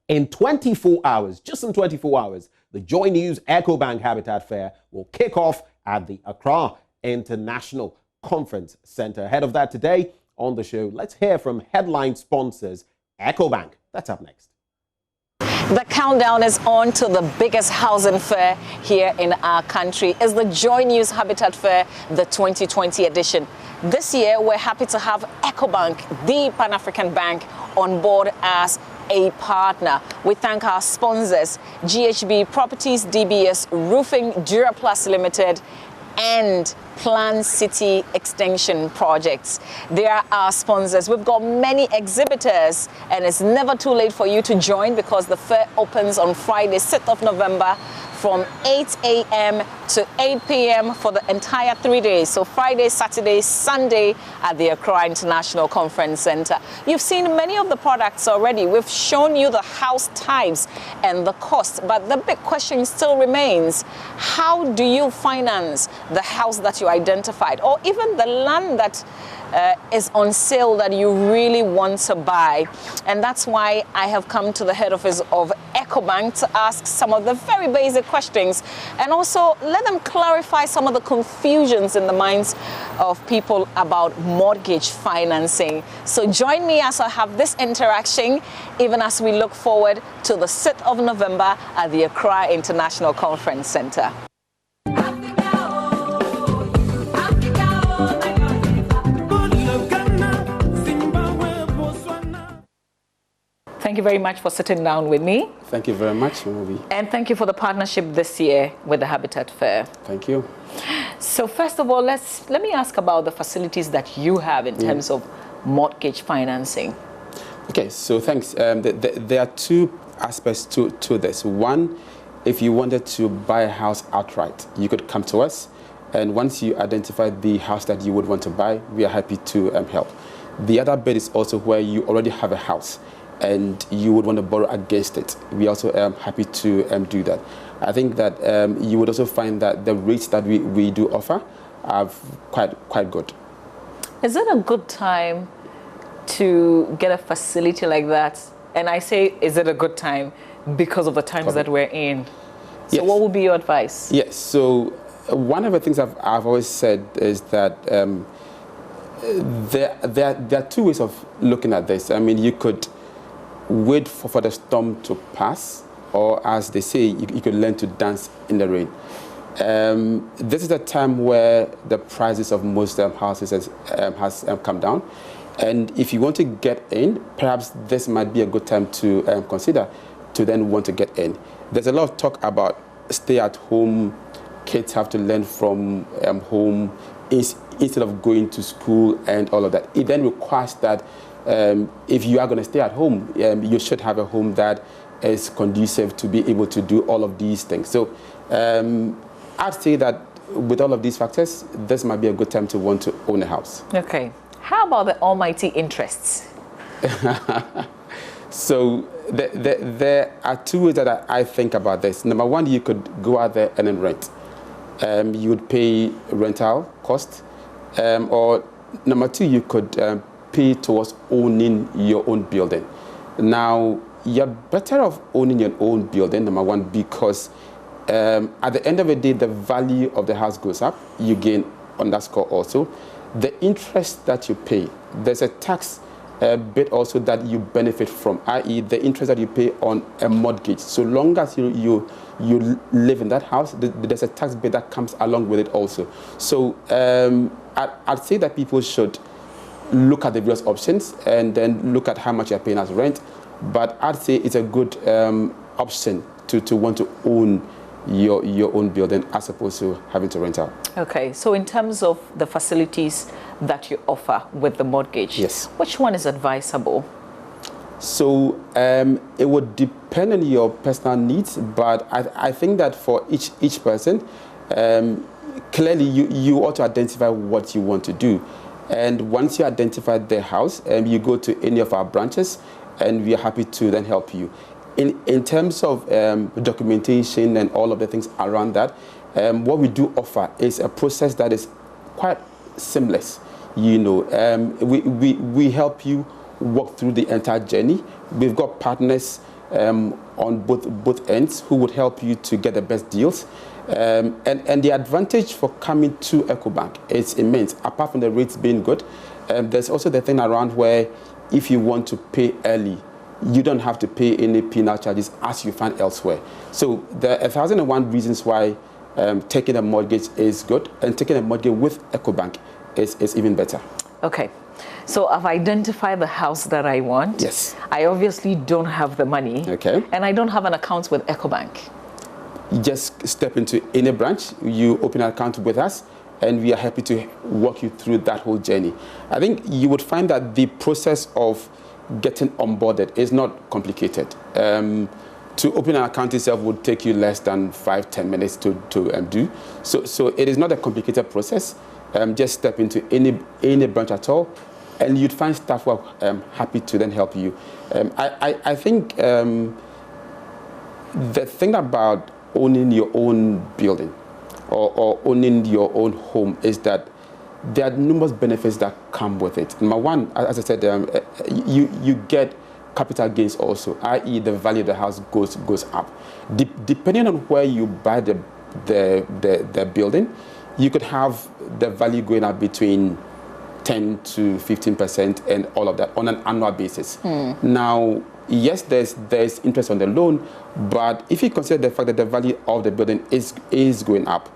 In 24 hours, just in 24 hours, the Joy News EcoBank Habitat Fair will kick off at the Accra International Conference Center. Ahead of that today on the show, let's hear from headline sponsors EcoBank. That's up next. The countdown is on to the biggest housing fair here in our country. It's the Joy News Habitat Fair, the 2020 edition. This year, we're happy to have EcoBank, the Pan-African bank, on board as a partner. We thank our sponsors, GHB Properties, DBS Roofing, Duraplus Limited, and Plan City Extension Projects. They are our sponsors. We've got many exhibitors, and it's never too late for you to join because the fair opens on Friday, 6th of November from 8 a.m. to 8 p.m. for the entire 3 days. So Friday, Saturday, Sunday at the Accra International Conference Center. You've seen many of the products already. We've shown you the house types and the cost, but the big question still remains: how do you finance the house that you identified, or even the land that is on sale that you really want to buy? And that's why I have come to the head office of EcoBank to ask some of the very basic questions and also let them clarify some of the confusions in the minds of people about mortgage financing. So join me as I have this interaction, even as we look forward to the 6th of November at the Accra International Conference Center. Thank you very much for sitting down with me. Thank you very much, Mobi. And thank you for the partnership this year with the Habitat Fair. Thank you. So first of all, let me ask about the facilities that you have in terms of mortgage financing. Okay, so thanks. There are two aspects to this. One, if you wanted to buy a house outright, you could come to us. And once you identify the house that you would want to buy, we are happy to help. The other bit is also where you already have a house and you would want to borrow against it. We also are happy to do that. I think that you would also find that the rates that we do offer are quite good. Is it a good time to get a facility like that? And I say, is it a good time because of the times that we're in? So yes. What would be your advice? Yes, so one of the things I've always said is that there are two ways of looking at this. I mean, you could wait for the storm to pass, or as they say, you could learn to dance in the rain. This is a time where the prices of most houses has come down. And if you want to get in, perhaps this might be a good time to consider to then want to get in. There's a lot of talk about stay at home, kids have to learn from home instead of going to school and all of that. It then requires that if you are going to stay at home, you should have a home that is conducive to be able to do all of these things. So I'd say that with all of these factors, this might be a good time to want to own a house. Okay. How about the almighty interests? So there are two ways that I think about this. Number one, you could go out there and then rent. You would pay rental cost. Or number two, you could pay towards owning your own building. Now, you're better off owning your own building, number one, because at the end of the day, the value of the house goes up. You gain on that score also. The interest that you pay, there's a tax bit also that you benefit from, i.e. the interest that you pay on a mortgage. So long as you live in that house, there's a tax bit that comes along with it also. So I'd say that people should look at the various options and then look at how much you're paying as rent. But I'd say it's a good option to want to own your own building as opposed to having to rent out. Okay, so in terms of the facilities that you offer with the mortgage, yes, which one is advisable? So it would depend on your personal needs, but I think that for each person, clearly you ought to identify what you want to do. And once you identify the house, you go to any of our branches and we are happy to then help you. In terms of documentation and all of the things around that, what we do offer is a process that is quite seamless. You know, we help you walk through the entire journey. We've got partners on both ends who would help you to get the best deals. And the advantage for coming to EcoBank is immense. Apart from the rates being good, there's also the thing around where if you want to pay early, you don't have to pay any penal charges as you find elsewhere. So there are 1,001 reasons why taking a mortgage is good, and taking a mortgage with EcoBank is even better. Okay. So I've identified the house that I want. Yes. I obviously don't have the money. Okay. And I don't have an account with EcoBank. You just step into any branch, you open an account with us, and we are happy to walk you through that whole journey. I think you would find that the process of getting onboarded is not complicated. To open an account itself would take you less than 5-10 minutes to do. So it is not a complicated process. Just step into any branch at all, and you'd find staff who are happy to then help you. I think the thing about owning your own building or owning your own home is that there are numerous benefits that come with it. Number one, as I said, you get capital gains also, i.e. the value of the house goes up. Depending on where you buy the building, you could have the value going up between 10 to 15% and all of that on an annual basis. Now, yes, there's interest on the loan, but if you consider the fact that the value of the building is going up,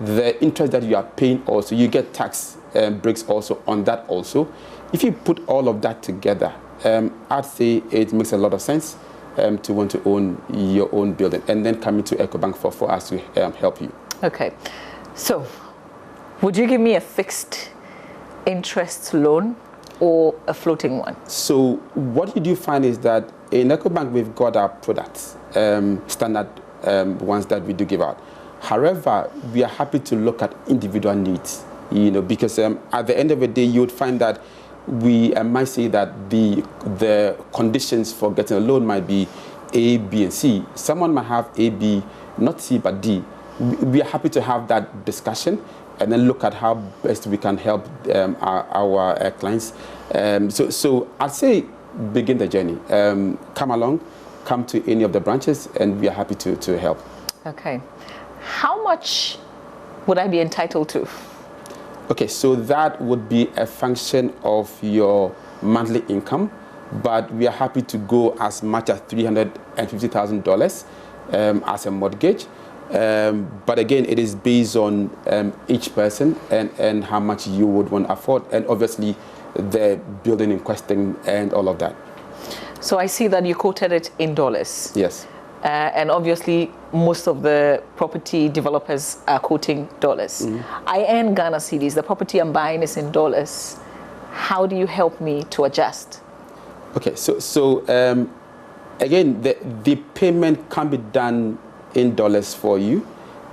the interest that you are paying also, you get tax breaks also on that also. If you put all of that together, I'd say it makes a lot of sense to want to own your own building and then come into EcoBank for us to help you. Okay. So, would you give me a fixed interest loan or a floating one? So what you do find is that in EcoBank we've got our products, standard ones that we do give out. However, we are happy to look at individual needs, because at the end of the day you would find that we might say that the conditions for getting a loan might be A, B, and C. Someone might have A, B, not C, but D. We are happy to have that discussion and then look at how best we can help our clients. So I'd say begin the journey. Come along, come to any of the branches, and we are happy to help. Okay. How much would I be entitled to? Okay, so that would be a function of your monthly income, but we are happy to go as much as $350,000 as a mortgage. But again, it is based on each person and how much you would want to afford, and obviously the building in question and all of that. So I see that you quoted it in dollars. Yes. And obviously, most of the property developers are quoting dollars. I earn Ghana cedis. The property I'm buying is in dollars. How do you help me to adjust? Okay, so again, the payment can be done in dollars for you.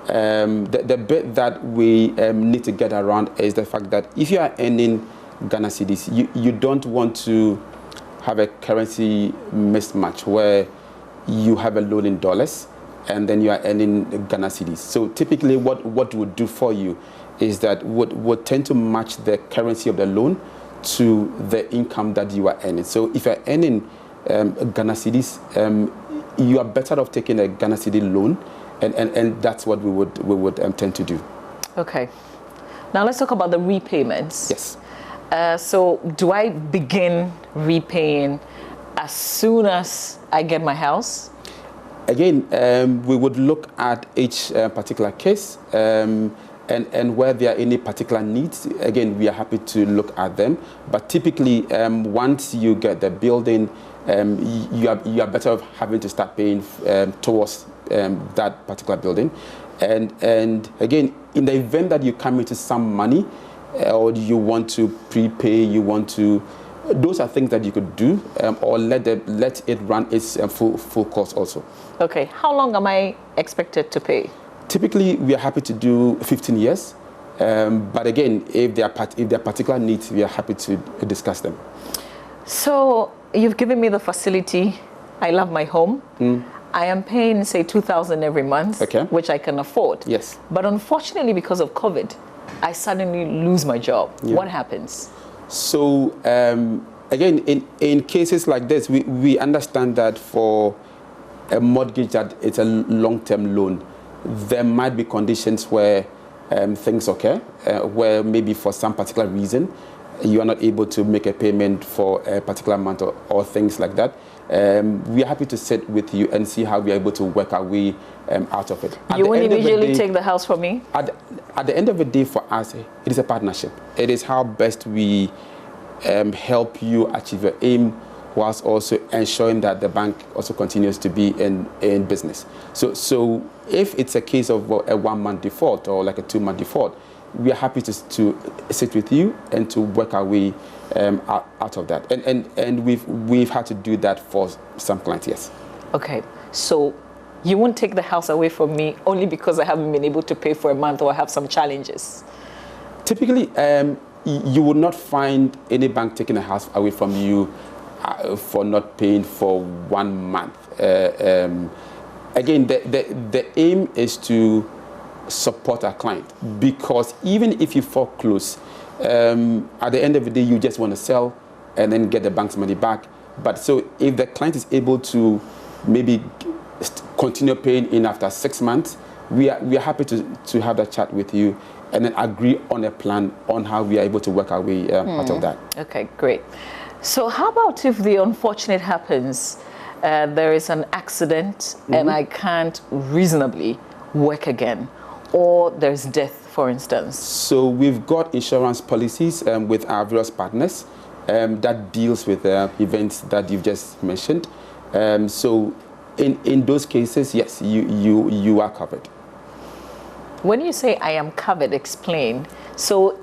The bit that we need to get around is the fact that if you are earning Ghana cedis, you don't want to have a currency mismatch where you have a loan in dollars and then you are earning Ghana cedis. So typically what would do for you is that would tend to match the currency of the loan to the income that you are earning. So if you're earning Ghana cedis, you are better off taking a Ghana cedi loan, and that's what we would tend to do. Okay. Now let's talk about the repayments. Yes. So do I begin repaying as soon as I get my house? Again, we would look at each particular case and where there are any particular needs. Again, we are happy to look at them. But typically, once you get the building, you are better off having to start paying towards that particular building. And again, in the event that you come into some money, or you want to prepay, those are things that you could do, or let it run its full course also. Okay, how long am I expected to pay? Typically, we are happy to do 15 years. But again, if there are particular needs, we are happy to discuss them. So you've given me the facility. I love my home. I am paying, say, $2,000 every month, which I can afford. Yes. But unfortunately, because of COVID, I suddenly lose my job. Yeah. What happens? So again, in cases like this, we understand that for a mortgage that it's a long-term loan, there might be conditions where things occur, where maybe for some particular reason you are not able to make a payment for a particular month or things like that. We are happy to sit with you and see how we are able to work our way out of it. You won't immediately take the house from me? At the end of the day, for us, it is a partnership. It is how best we help you achieve your aim, whilst also ensuring that the bank also continues to be in business. So if it's a case of a 1 month default or like a 2 month default, we are happy to sit with you and to work our way out of that. And we've had to do that for some clients, yes. Okay, so you won't take the house away from me only because I haven't been able to pay for a month or I have some challenges? Typically, you would not find any bank taking a house away from you for not paying for 1 month. Again, the aim is to support our client, because even if you foreclose, at the end of the day, you just want to sell and then get the bank's money back. But so if the client is able to maybe continue paying in after 6 months, we are happy to have that chat with you and then agree on a plan on how we are able to work our way out of that. Okay, great. So how about if the unfortunate happens, there is an accident and I can't reasonably work again, or there's death, for instance? So we've got insurance policies with our various partners that deals with events that you've just mentioned. So in those cases, yes, you are covered. When you say I am covered, explain. So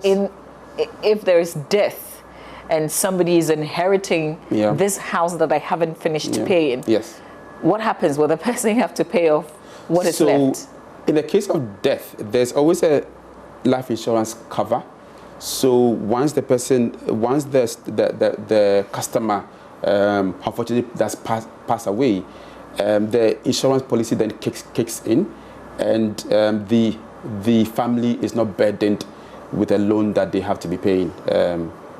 if there is death and somebody is inheriting this house that I haven't finished paying, yes, what happens? Will the person have to pay off what is left? In the case of death, there's always a life insurance cover. So once the customer unfortunately does pass away, the insurance policy then kicks in, and the family is not burdened with a loan that they have to be paying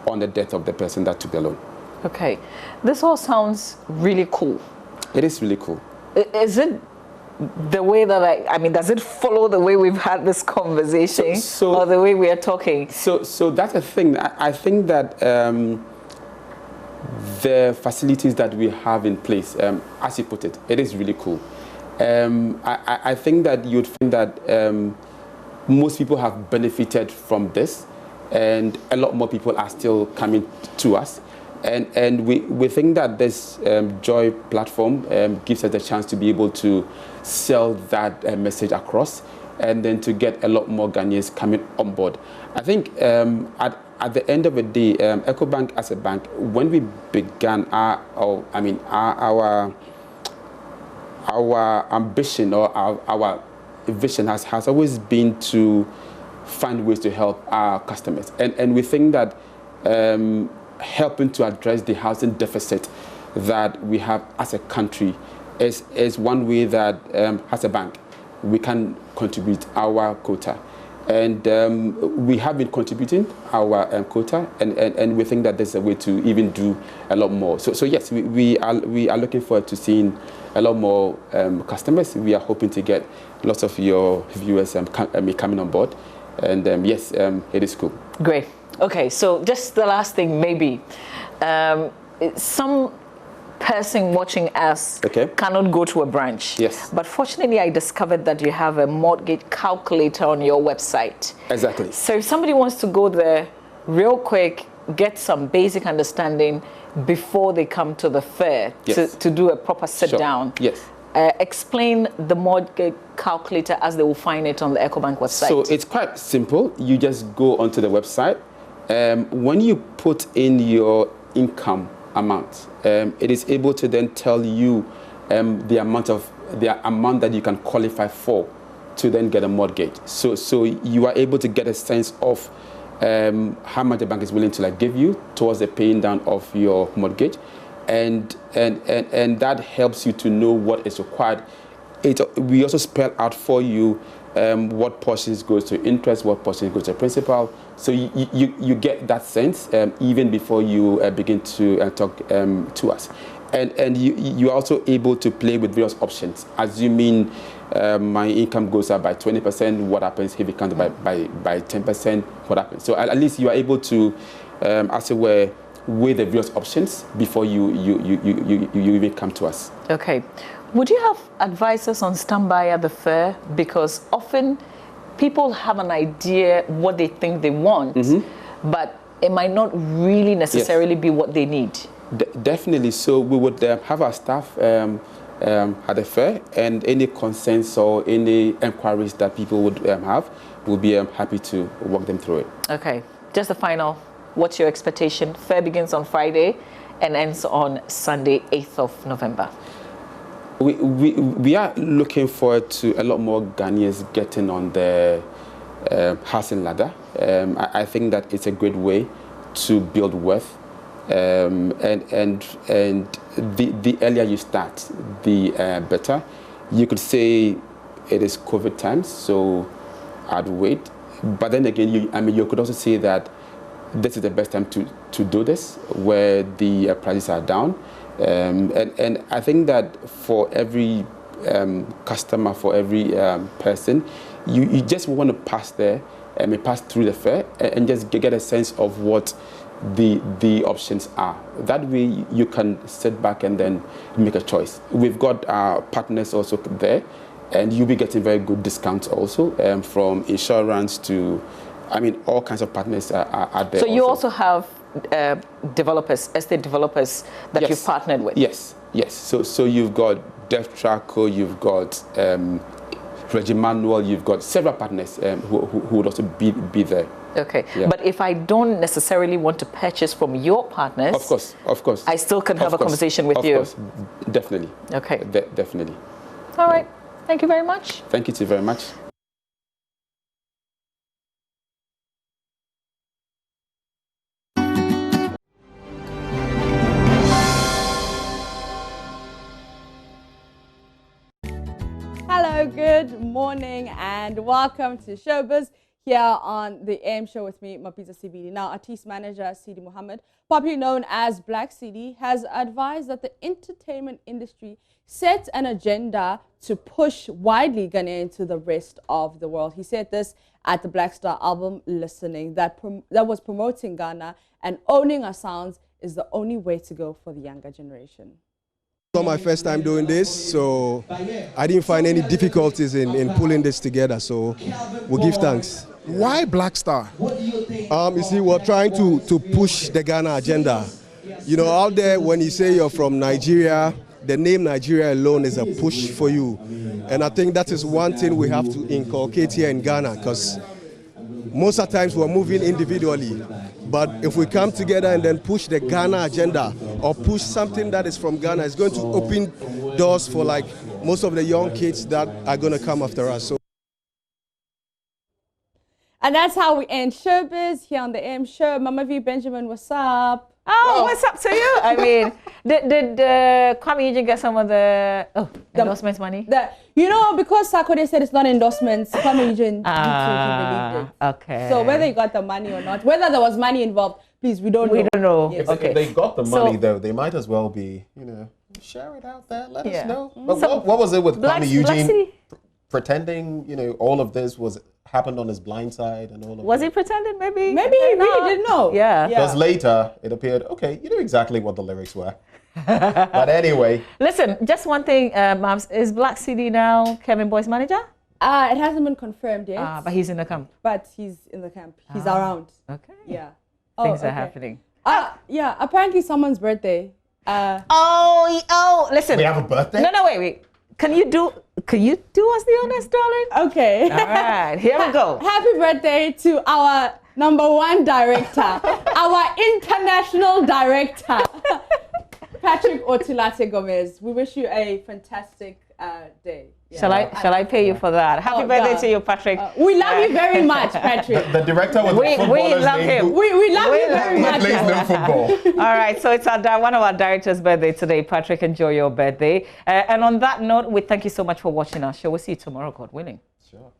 on the death of the person that took the loan. Okay, this all sounds really cool. It is really cool. Is it the way that I mean, does it follow the way we've had this conversation or the way we are talking? So that's the thing. I think that the facilities that we have in place, as you put it, it is really cool. I think that you'd find that most people have benefited from this, and a lot more people are still coming to us. And we think that this Joy platform gives us the chance to be able to sell that message across, and then to get a lot more Ghanaians coming on board. I think at the end of the day, EcoBank as a bank, when we began our ambition or our vision has always been to find ways to help our customers. And we think that helping to address the housing deficit that we have as a country is one way that as a bank we can contribute our quota. And we have been contributing our quota, and we think that there's a way to even do a lot more. So yes, we are looking forward to seeing a lot more customers. We are hoping to get lots of your viewers coming on board. And yes, it is cool. Great. Okay, so just the last thing, maybe. Some person watching us cannot go to a branch. Yes. But fortunately, I discovered that you have a mortgage calculator on your website. Exactly. So if somebody wants to go there real quick, get some basic understanding before they come to the fair to do a proper sit down. Yes. Explain the mortgage calculator as they will find it on the EcoBank website. So it's quite simple. You just go onto the website. When you put in your income amount, it is able to then tell you the amount that you can qualify for to then get a mortgage. So you are able to get a sense of how much the bank is willing to give you towards the paying down of your mortgage, and that helps you to know what is required. We also spell out for you what portions goes to interest, what portions goes to principal. So you get that sense even before you begin to talk to us. and you're also able to play with various options. Assuming my income goes up by 20%, what happens if it comes by 10%? What happens? So at least you are able to, as it were, weigh the various options before you even come to us. Okay. Would you have advisors on standby at the fair? Because often people have an idea what they think they want, but it might not really necessarily be what they need. Definitely. So we would have our staff at the fair, and any concerns or any inquiries that people would have, we'll be happy to walk them through it. Okay. Just the final. What's your expectation? Fair begins on Friday and ends on Sunday, 8th of November. We are looking forward to a lot more Ghanaians getting on the housing ladder. I think that it's a great way to build wealth. And the earlier you start, the better. You could say it is COVID times, so I'd wait. But then again, you could also say that this is the best time to do this, where the prices are down. And I think that for every customer, for every person, you just want to pass there and pass through the fair and just get a sense of what the options are. That way you can sit back and then make a choice. We've got our partners also there, and you'll be getting very good discounts also, from insurance to, I mean, all kinds of partners are there. So you also have developers, estate developers that you've partnered with? Yes. So you've got DevTraco, you've got Reggie Manuel, you've got several partners who would also be there. Okay. Yeah. But if I don't necessarily want to purchase from your partners, of course, I still can have a conversation with you. Of course, definitely. Okay. Definitely. All right. Thank you very much. Thank you too very much. Hello, good morning, and welcome to Showbiz here on the AM Show with me, Mapisa CBD. Now, artist manager Sidi Muhammad, popularly known as Black Sidi, has advised that the entertainment industry set an agenda to push widely Ghana into the rest of the world. He said this at the Black Star album Listening, that was promoting Ghana and owning our sounds is the only way to go for the younger generation. It's not my first time doing this, so I didn't find any difficulties in pulling this together, so we'll give thanks. Why Black Star? You see, we're trying to push the Ghana agenda. You know, out there, when you say you're from Nigeria, the name Nigeria alone is a push for you. And I think that is one thing we have to inculcate here in Ghana, because most of the times we're moving individually. But if we come together and then push the Ghana agenda or push something that is from Ghana, it's going to open doors for like most of the young kids that are going to come after us. So. And that's how we end Showbiz here on the AM Show. Mama V Benjamin, what's up? Oh, what's up to you? I mean, did Kwame Eugene get some of the endorsements money? You know, because Sarkodie said it's not endorsements, Kwame Eugene believed it. Okay. So whether he got the money or not, whether there was money involved, please, we don't know. Yes. If they got the money, though, they might as well be, share it out there, let us know. But so what was it with Kwame Eugene pretending, all of this happened on his blind side and all of that? Was he pretending? Maybe he really didn't know. Yeah. Because later it appeared, okay, you knew exactly what the lyrics were. But anyway. Listen, just one thing, Mams, is Black Sidi now Kevin Boy's manager? It hasn't been confirmed yet. But he's in the camp. But he's in the camp. He's around. Okay. Yeah. Things are happening. Yeah, apparently someone's birthday. Listen. We have a birthday? No, wait. Can you do us the honors, darling? Okay. All right, here we go. Happy birthday to our #1 director, our international director, Patrick Otulate Gomez. We wish you a fantastic day. Yeah. Shall I pay you for that? Happy birthday to you, Patrick. We love you very much, Patrick. The director with the we love him. We love you very much. Plays no football. All right, so it's one of our directors' birthday today. Patrick, enjoy your birthday. And on that note, we thank you so much for watching our show. We'll see you tomorrow, God willing. Sure.